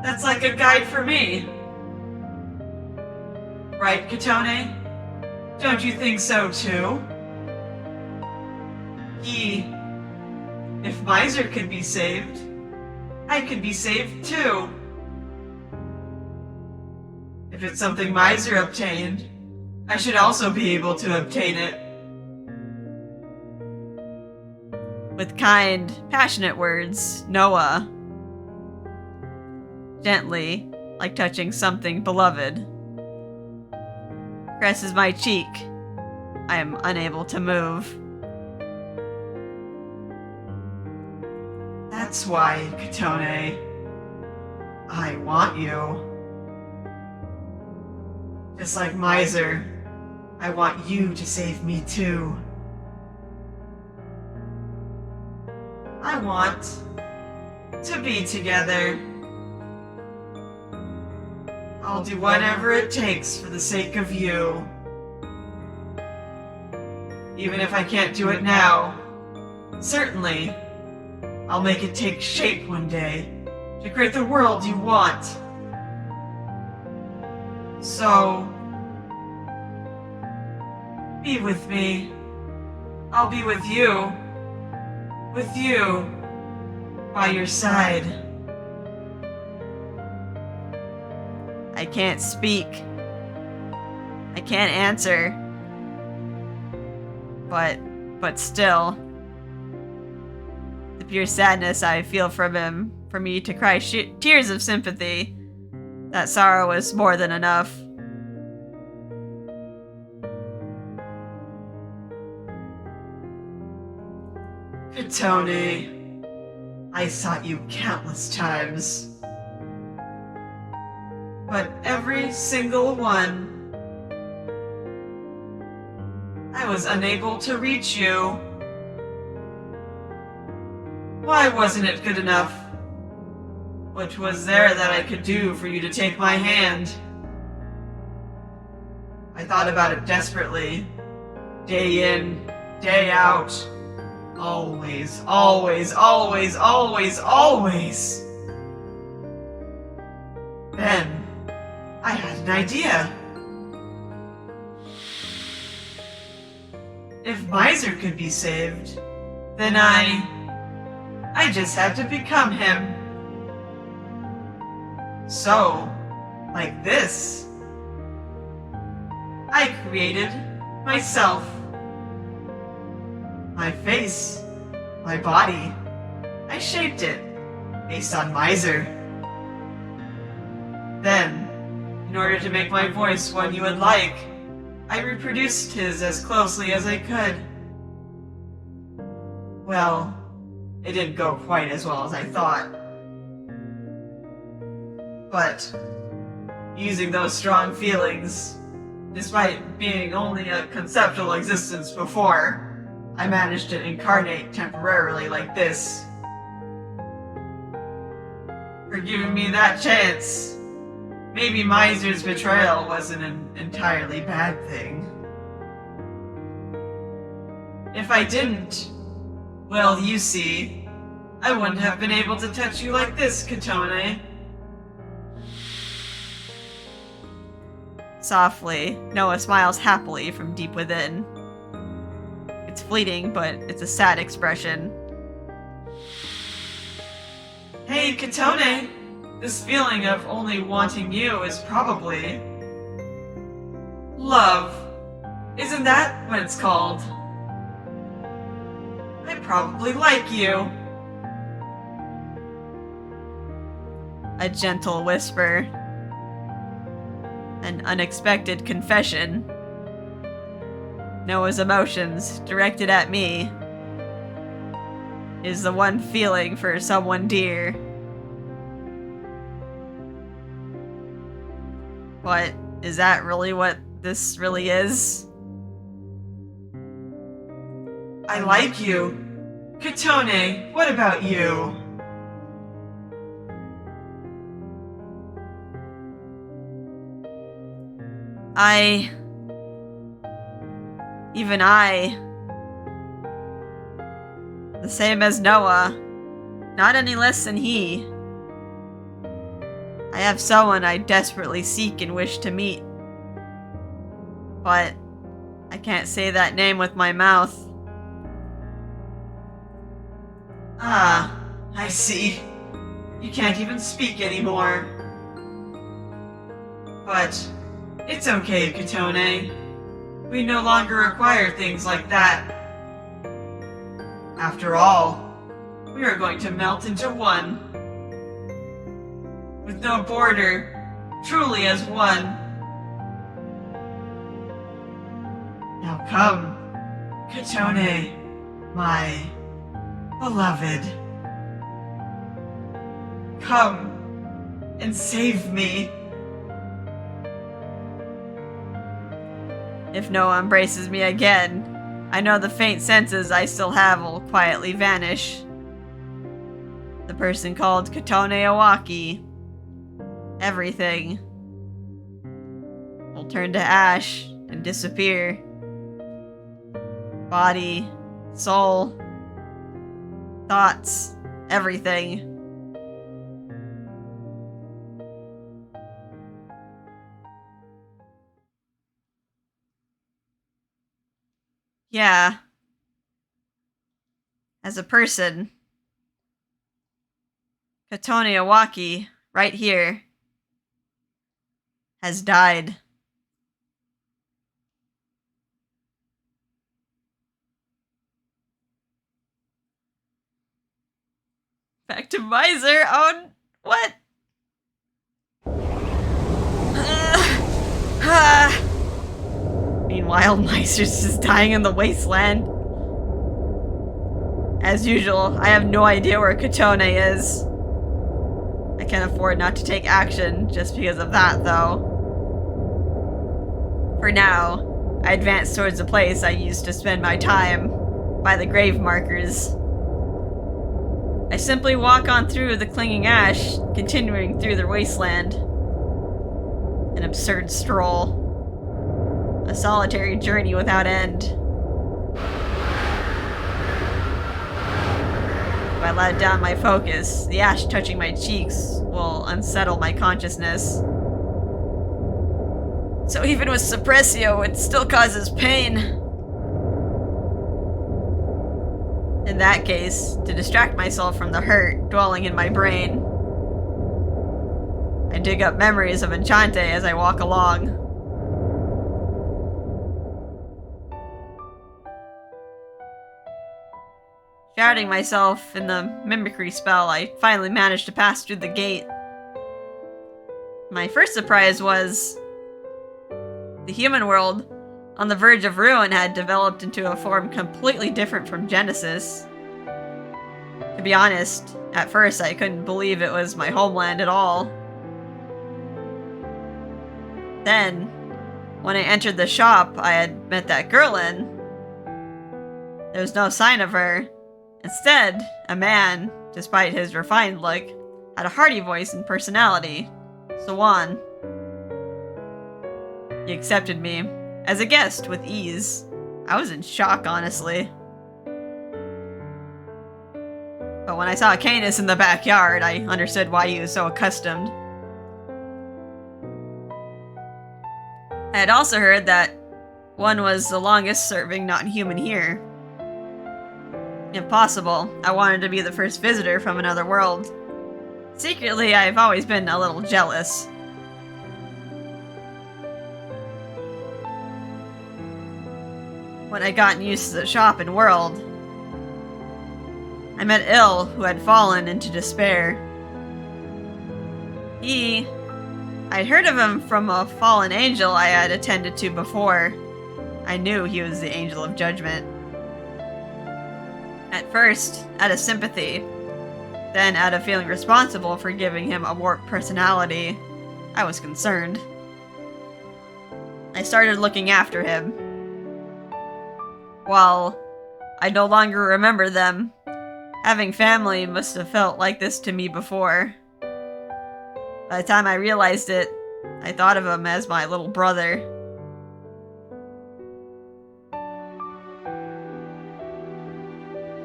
Speaker 2: that's like a guide for me. Right, Kotone? Don't you think so too? If Misyr could be saved, I could be saved too. If it's something Misyr obtained, I should also be able to obtain it.
Speaker 1: With kind, passionate words, Noah, gently, like touching something beloved, caresses my cheek. I am unable to move.
Speaker 2: That's why, Kotone, I want you. Just like Misyr, I want you to save me too. I want to be together. I'll do whatever it takes for the sake of you. Even if I can't do it now, certainly, I'll make it take shape one day to create the world you want. So, be with me. I'll be with you. With you by your side.
Speaker 1: I can't speak. I can't answer. But still, the pure sadness I feel from him, for me to cry tears of sympathy, that sorrow was more than enough.
Speaker 2: Kotone, I sought you countless times. But every single one, I was unable to reach you. Why wasn't it good enough? What was there that I could do for you to take my hand? I thought about it desperately, day in, day out. Always, always, always, always, always. Then, I had an idea. If Misyr could be saved, then I just had to become him. So, like this, I created myself. My face, my body, I shaped it based on Misyr. Then, in order to make my voice one you would like, I reproduced his as closely as I could. Well, it didn't go quite as well as I thought. But, using those strong feelings, despite being only a conceptual existence before, I managed to incarnate temporarily like this. For giving me that chance. Maybe Misyr's betrayal wasn't an entirely bad thing. If I didn't, well, you see, I wouldn't have been able to touch you like this, Kotone.
Speaker 1: Softly, Noah smiles happily from deep within. It's fleeting, but it's a sad expression.
Speaker 2: Hey, Kotone! This feeling of only wanting you is probably love. Isn't that what it's called? I probably like you.
Speaker 1: A gentle whisper. An unexpected confession. Noah's emotions directed at me. Is the one feeling for someone dear. What? Is that really what this really is?
Speaker 2: I like you. Kotone, what about you?
Speaker 1: Even I, the same as Noah, not any less than he. I have someone I desperately seek and wish to meet. But I can't say that name with my mouth.
Speaker 2: Ah, I see. You can't even speak anymore. But it's okay, Kotone. We no longer require things like that. After all, we are going to melt into one. With no border, truly as one. Now come, Kotone, my beloved. Come and save me.
Speaker 1: If Noah embraces me again, I know the faint senses I still have will quietly vanish. The person called Kotone Owaki. Everything will turn to ash and disappear. Body, soul, thoughts, everything. Yeah. As a person, Kotone Owaki, right here, has died. Back to Misyr. Oh, what? Meanwhile, Misyr's just dying in the wasteland. As usual, I have no idea where Kotone is. I can't afford not to take action just because of that, though. For now, I advance towards the place I used to spend my time, by the grave markers. I simply walk on through the clinging ash, continuing through the wasteland. An absurd stroll. A solitary journey without end. If I let down my focus, the ash touching my cheeks will unsettle my consciousness. So even with Suppressio, it still causes pain. In that case, to distract myself from the hurt dwelling in my brain, I dig up memories of Enchante as I walk along. Shouting myself in the mimicry spell, I finally managed to pass through the gate. My first surprise was the human world, on the verge of ruin, had developed into a form completely different from Genesis. To be honest, at first I couldn't believe it was my homeland at all. Then, when I entered the shop I had met that girl in, there was no sign of her. Instead, a man, despite his refined look, had a hearty voice and personality. Sawan. He accepted me as a guest with ease. I was in shock, honestly. But when I saw Canis in the backyard, I understood why he was so accustomed. I had also heard that one was the longest serving non-human here. If possible, I wanted to be the first visitor from another world. Secretly, I've always been a little jealous. When I got used to the shop and world, I met Il, who had fallen into despair. I'd heard of him from a fallen angel I had attended to before. I knew he was the angel of judgment. At first, out of sympathy, then out of feeling responsible for giving him a warped personality, I was concerned. I started looking after him. While I no longer remember them, having family must have felt like this to me before. By the time I realized it, I thought of him as my little brother.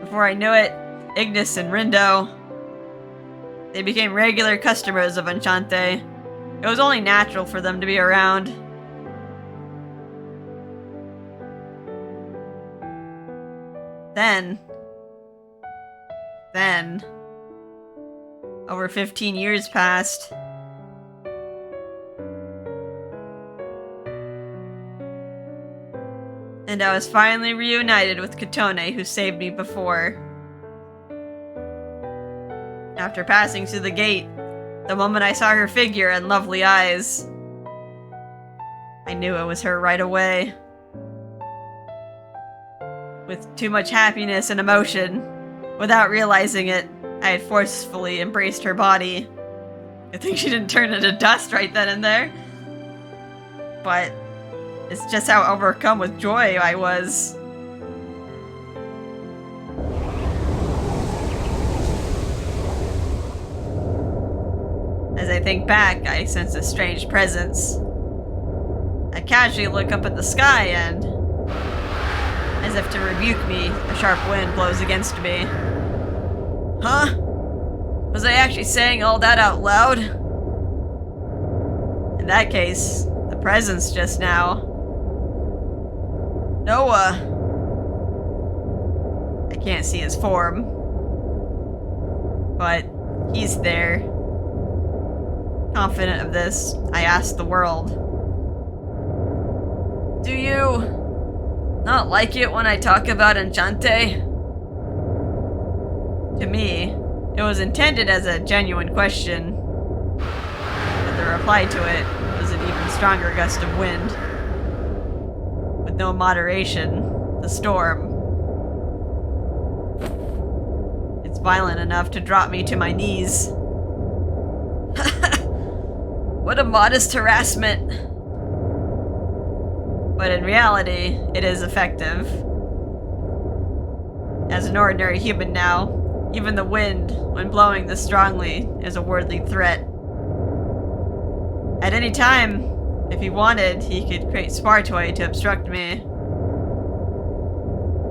Speaker 1: Before I knew it, Ignis and Rindo, they became regular customers of Enchante. It was only natural for them to be around. Then, over 15 years passed. And I was finally reunited with Kotone, who saved me before. After passing through the gate, the moment I saw her figure and lovely eyes, I knew it was her right away. With too much happiness and emotion, without realizing it, I had forcefully embraced her body. I think she didn't turn into dust right then and there. But it's just how overcome with joy I was. As I think back, I sense a strange presence. I casually look up at the sky and, as if to rebuke me, a sharp wind blows against me. Huh? Was I actually saying all that out loud? In that case, the presence just now. Noah. I can't see his form. But he's there. Confident of this, I asked the world. Do you not like it when I talk about Enchante? To me, it was intended as a genuine question, but the reply to it was an even stronger gust of wind. With no moderation, the storm. It's violent enough to drop me to my knees. What a modest harassment! But in reality, it is effective. As an ordinary human now, even the wind, when blowing this strongly, is a worldly threat. At any time, if he wanted, he could create Spartoy to obstruct me.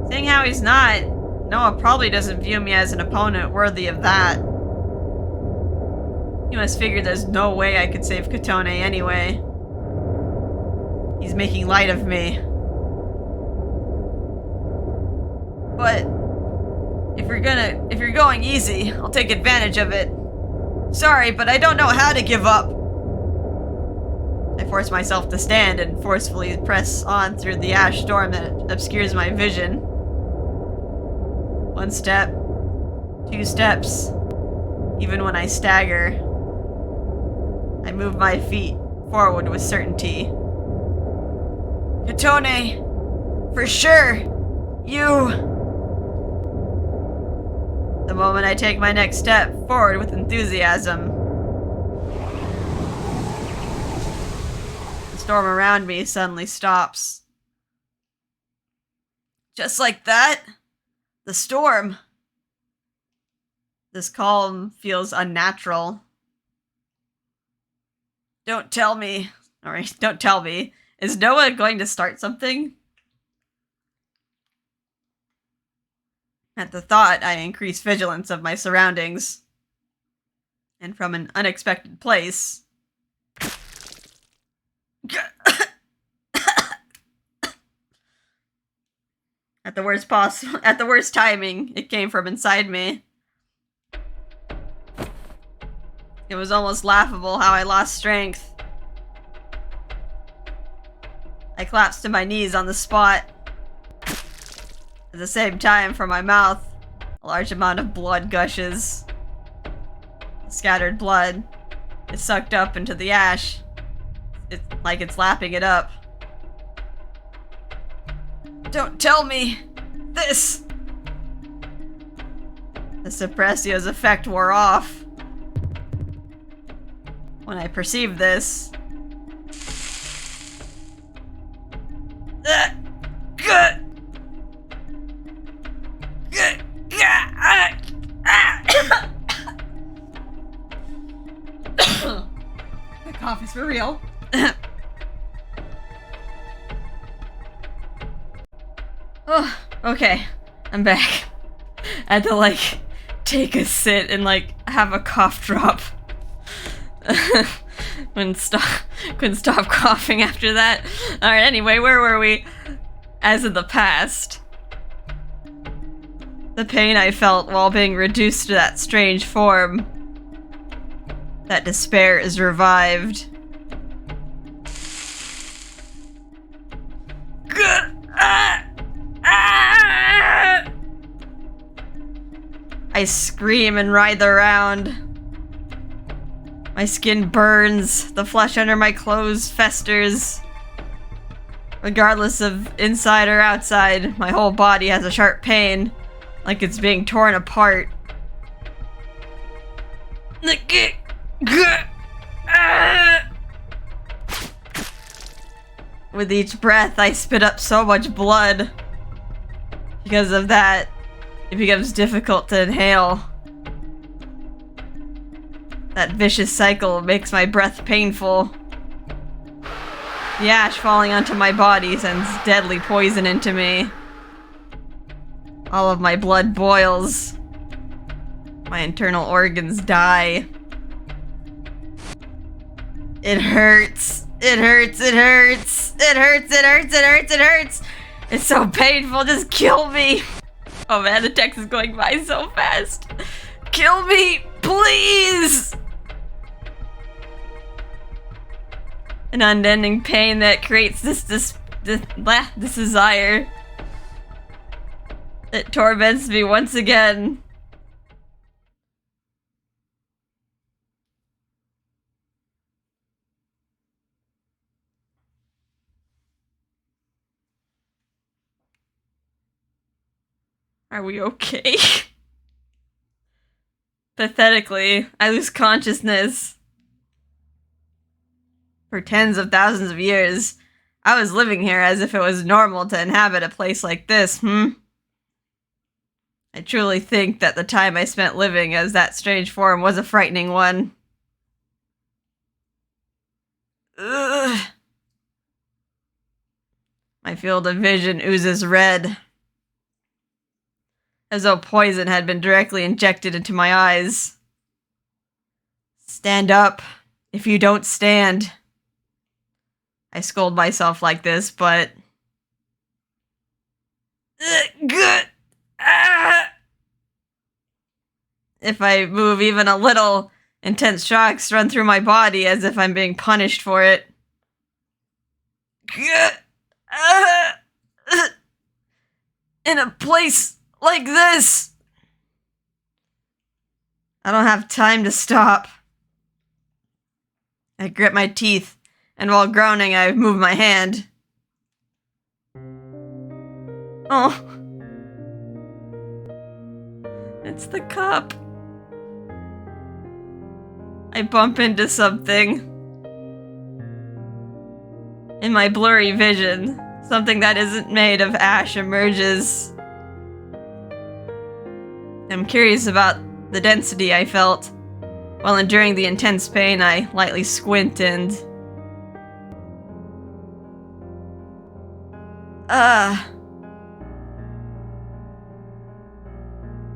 Speaker 1: Seeing how he's not, Noah probably doesn't view me as an opponent worthy of that. He must figure there's no way I could save Kotone anyway. He's making light of me. But if you're going easy, I'll take advantage of it. Sorry, but I don't know how to give up. I force myself to stand and forcefully press on through the ash storm that obscures my vision. 1 step, 2 steps. Even when I stagger, I move my feet forward with certainty. Kotone, for sure, you... The moment I take my next step forward with enthusiasm, the storm around me suddenly stops. Just like that, the storm. This calm feels unnatural. Don't tell me. Is Noah going to start something? At the thought, I increase vigilance of my surroundings. And from an unexpected place... At the worst timing, it came from inside me. It was almost laughable how I lost strength. I collapsed to my knees on the spot. At the same time, from my mouth, a large amount of blood gushes. Scattered blood, is sucked up into the ash. It's like it's lapping it up. Don't tell me this! The Suppressio's effect wore off. When I perceived this...
Speaker 2: The cough is for real.
Speaker 1: Oh, okay. I'm back. I had to, like, take a sit and, like, have a cough drop. Couldn't stop coughing after that. Alright, anyway, where were we? As in the past. The pain I felt while being reduced to that strange form. That despair is revived. I scream and writhe around. My skin burns, the flesh under my clothes festers. Regardless of inside or outside, my whole body has a sharp pain, like it's being torn apart. With each breath, I spit up so much blood. Because of that, it becomes difficult to inhale. That vicious cycle makes my breath painful. The ash falling onto my body sends deadly poison into me. All of my blood boils. My internal organs die. It hurts. It hurts. It hurts. It hurts. It hurts. It hurts. It hurts. It's so painful. Just kill me. Oh man, the text is going by so fast. Kill me, please. An unending pain that creates this desire. It torments me once again. Are we okay? Pathetically, I lose consciousness. For tens of thousands of years, I was living here as if it was normal to inhabit a place like this, I truly think that the time I spent living as that strange form was a frightening one. Ugh. My field of vision oozes red. As though poison had been directly injected into my eyes. Stand up, if you don't stand. I scold myself like this, but... If I move even a little, intense shocks run through my body as if I'm being punished for it. In a place like this! I don't have time to stop. I grit my teeth, and while groaning, I move my hand. Oh. It's the cup. I bump into something. In my blurry vision, something that isn't made of ash emerges. I'm curious about the density I felt. While enduring the intense pain, I lightly squint and...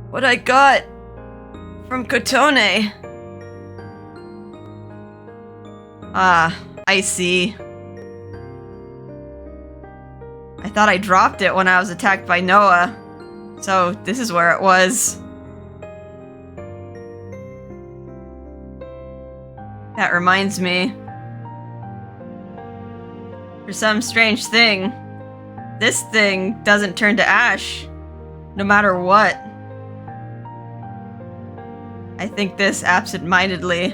Speaker 1: What I got from Kotone. I see. I thought I dropped it when I was attacked by Noah. So, this is where it was. That reminds me. For some strange thing, this thing doesn't turn to ash, no matter what. I think this absent-mindedly.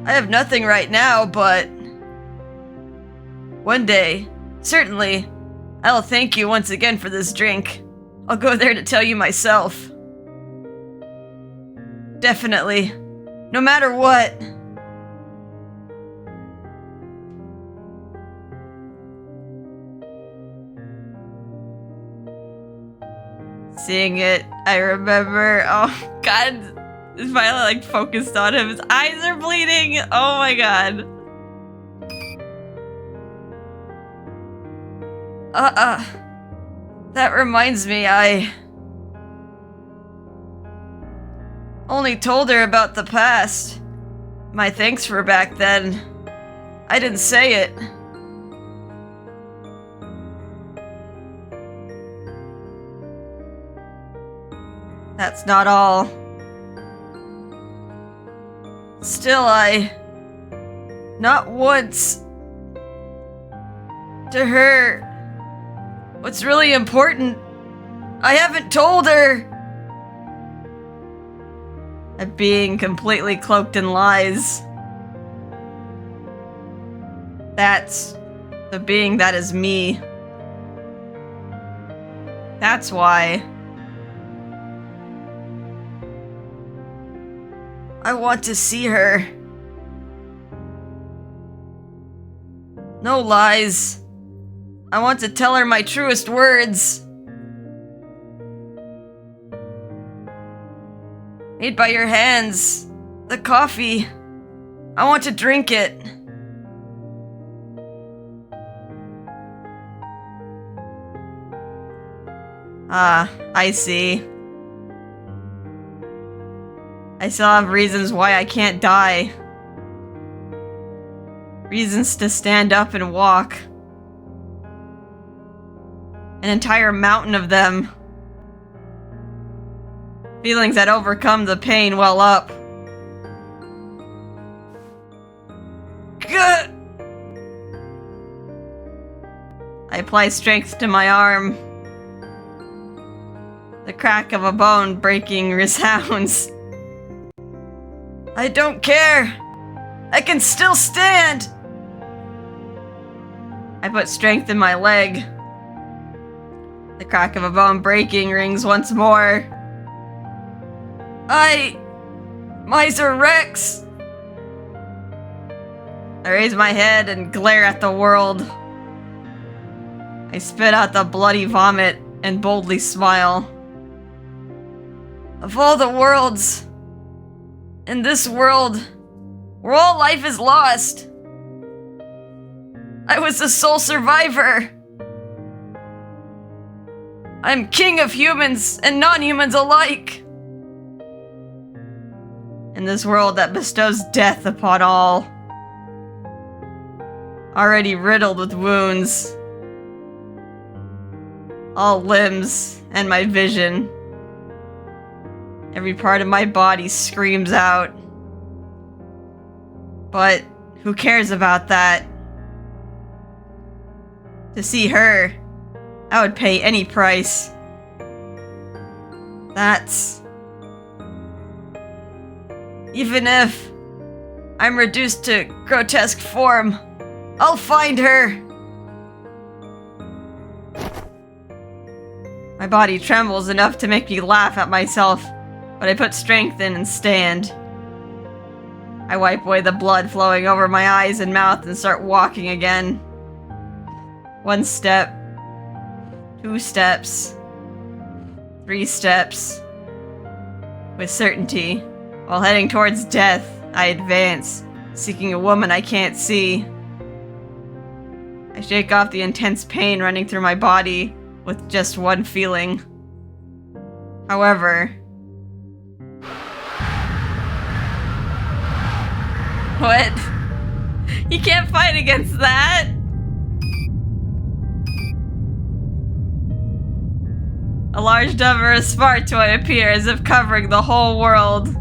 Speaker 1: I have nothing right now, but one day, certainly, I'll thank you once again for this drink. I'll go there to tell you myself. Definitely. No matter what. Seeing it, I remember. Oh, God. Is Violet, like, focused on him? His eyes are bleeding. Oh, my God. That reminds me, I only told her about the past. My thanks for back then. I didn't say it. That's not all. Still, not once, to her, what's really important, I haven't told her. At being completely cloaked in lies. That's the being that is me. That's why I want to see her. No lies. I want to tell her my truest words. Made by your hands. The coffee. I want to drink it. Ah, I see. I still have reasons why I can't die. Reasons to stand up and walk. An entire mountain of them. Feelings that overcome the pain well up. Gah! I apply strength to my arm. The crack of a bone breaking resounds. I don't care. I can still stand. I put strength in my leg. The crack of a bone breaking rings once more. Misyr Rex! I raise my head and glare at the world. I spit out the bloody vomit and boldly smile. Of all the worlds, in this world, where all life is lost, I was the sole survivor. I'm king of humans and non-humans alike. In this world that bestows death upon all. Already riddled with wounds. All limbs and my vision. Every part of my body screams out. But who cares about that? To see her, I would pay any price. That's... Even if I'm reduced to grotesque form, I'll find her! My body trembles enough to make me laugh at myself, but I put strength in and stand. I wipe away the blood flowing over my eyes and mouth and start walking again. 1 step. 2 steps. 3 steps. With certainty. While heading towards death, I advance, seeking a woman I can't see. I shake off the intense pain running through my body with just one feeling. However... What? You can't fight against that! A large number of smart toy appear as if covering the whole world.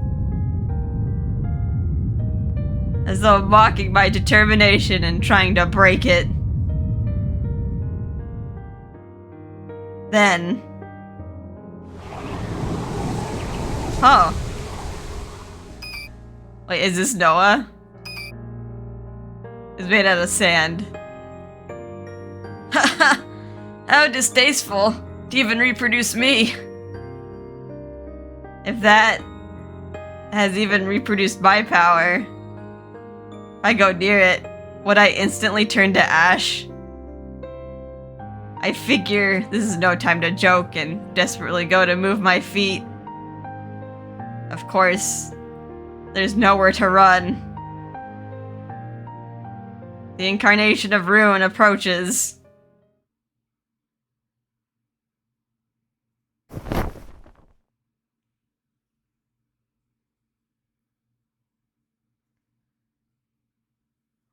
Speaker 1: As though mocking my determination and trying to break it. Then... Oh. Wait, is this Noah? is made out of sand. Haha! How distasteful to even reproduce me. If that has even reproduced my power, if I go near it, would I instantly turn to ash? I figure this is no time to joke and desperately go to move my feet. Of course, there's nowhere to run. The incarnation of ruin approaches.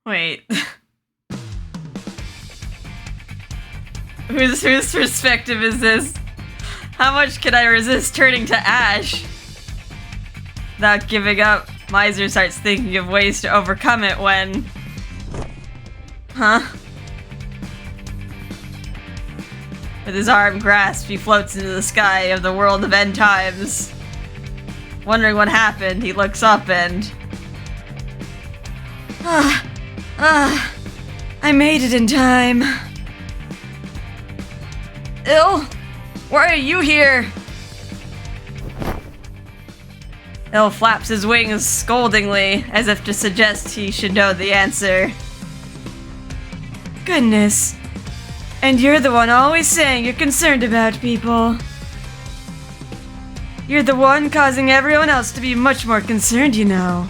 Speaker 1: Wait. Whose perspective is this? How much can I resist turning to ash? Without giving up, Misyr starts thinking of ways to overcome it when... Huh? With his arm grasped, he floats into the sky of the world of end times. Wondering what happened, he looks up and... I made it in time. Ill? Why are you here? Ill flaps his wings scoldingly, as if to suggest he should know the answer. Goodness. And you're the one always saying you're concerned about people. You're the one causing everyone else to be much more concerned, you know.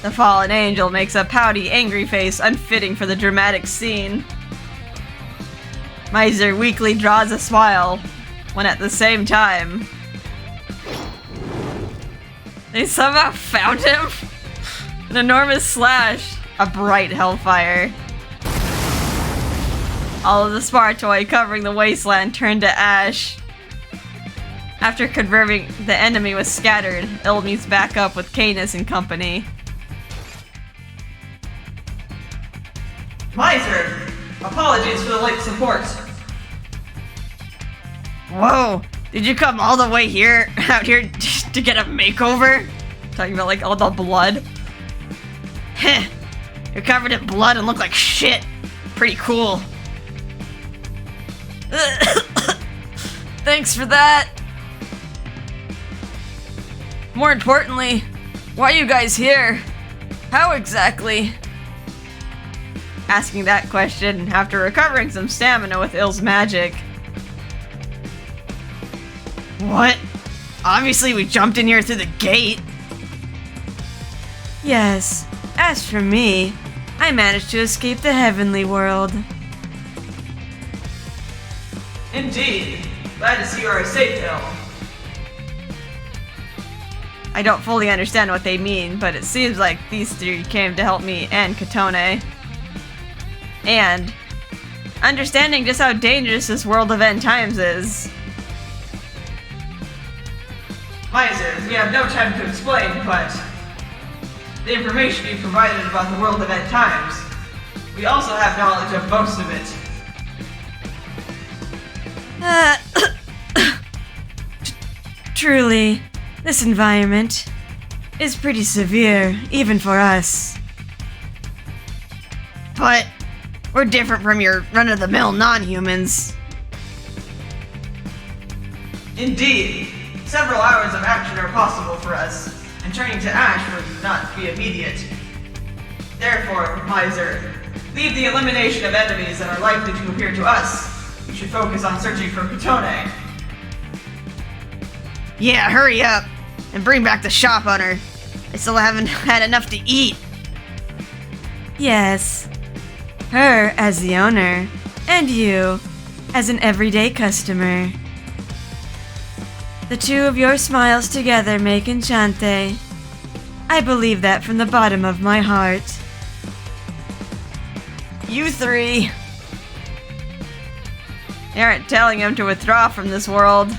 Speaker 1: The fallen angel makes a pouty, angry face unfitting for the dramatic scene. Misyr weakly draws a smile, when at the same time... They somehow found him? An enormous slash, a bright hellfire. All of the Spartoi covering the wasteland turned to ash. After confirming the enemy was scattered, Ill meets back up with Canis and company.
Speaker 2: Misyr, apologies for the late support.
Speaker 1: Whoa! Did you come all the way here, out here, to get a makeover? Talking about like all the blood. Heh! You're covered in blood and look like shit. Pretty cool. Thanks for that. More importantly, why are you guys here? How exactly? Asking that question after recovering some stamina with Ill's magic. What? Obviously we jumped in here through the gate. Yes. As for me, I managed to escape the heavenly world.
Speaker 2: Indeed. Glad to see you are safe, Ill.
Speaker 1: I don't fully understand what they mean, but it seems like these three came to help me and Kotone. And understanding just how dangerous this world of end times is.
Speaker 2: Misyr, we have no time to explain, but the information you provided about the world of end times, we also have knowledge of most of it.
Speaker 1: Truly, this environment is pretty severe, even for us. But we're different from your run-of-the-mill non-humans.
Speaker 2: Indeed. Several hours of action are possible for us, and turning to ash would not be immediate. Therefore, Misyr, leave the elimination of enemies that are likely to appear to us. We should focus on searching for Kotone.
Speaker 1: Yeah, hurry up, and bring back the shop owner. I still haven't had enough to eat. Yes, her as the owner, and you as an everyday customer. The two of your smiles together make Enchante. I believe that from the bottom of my heart. You three! They aren't telling him to withdraw from this world.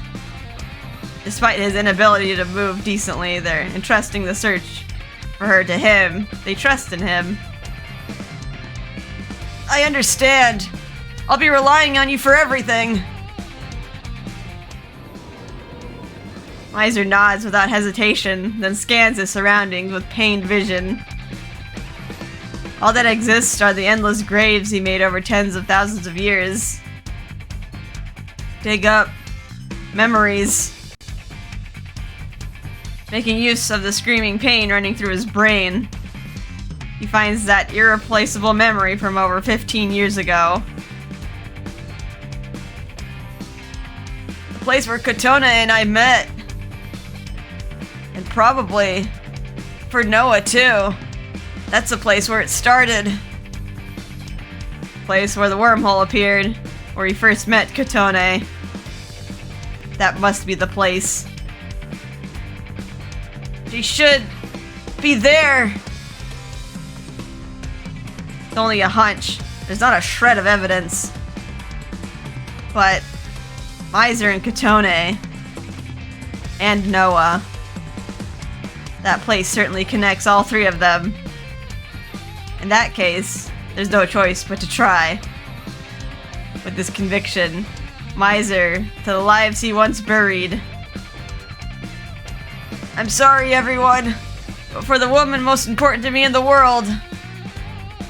Speaker 1: Despite his inability to move decently, they're entrusting the search for her to him. They trust in him. I understand. I'll be relying on you for everything. Misyr nods without hesitation, then scans his surroundings with pained vision. All that exists are the endless graves he made over tens of thousands of years. Dig up memories, making use of the screaming pain running through his brain. He finds that irreplaceable memory from over 15 years ago. The place where Kotone and I met. And probably for Noah too. That's the place where it started. Place where the wormhole appeared, where he first met Kotone. That must be the place. She should be there. It's only a hunch. There's not a shred of evidence. But Misyr and Kotone and Noah. That place certainly connects all three of them. In that case, there's no choice but to try. With this conviction, Misyr to the lives he once buried. I'm sorry, everyone, but for the woman most important to me in the world,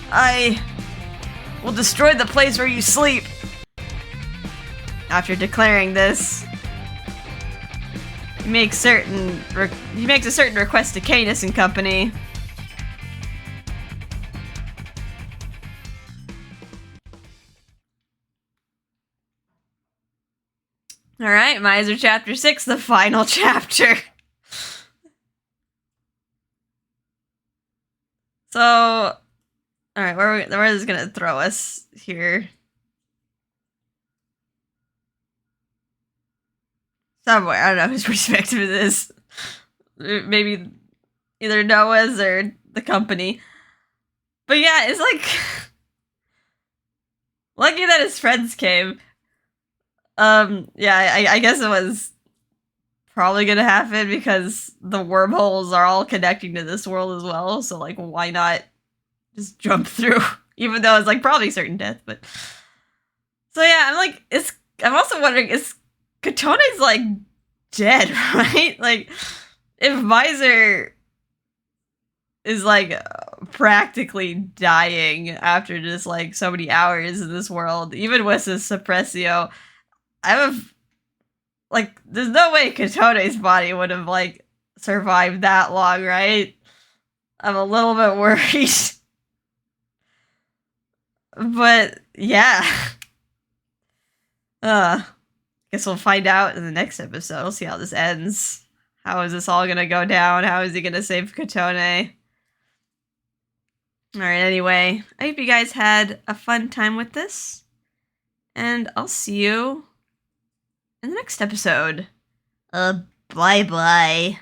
Speaker 1: I will destroy the place where you sleep. After declaring this, he makes a certain request to Canis and company. Alright, Misyr chapter 6, the final chapter. So, alright, where is this gonna throw us here? Somewhere, I don't know whose perspective it is. Maybe either Noah's or the company. But yeah, it's like... lucky that his friends came. Yeah, I guess it was probably gonna happen because the wormholes are all connecting to this world as well, so like why not just jump through? Even though it's like probably certain death, but so yeah, I'm also wondering, is Kotone's like dead, right? Like if Misyr is like practically dying after just like so many hours in this world, even with his suppressio, there's no way Kotone's body would have, like, survived that long, right? I'm a little bit worried. But, yeah. Guess we'll find out in the next episode. We'll see how this ends. How is this all gonna go down? How is he gonna save Kotone? Alright, anyway. I hope you guys had a fun time with this. And I'll see you in the next episode. Bye-bye.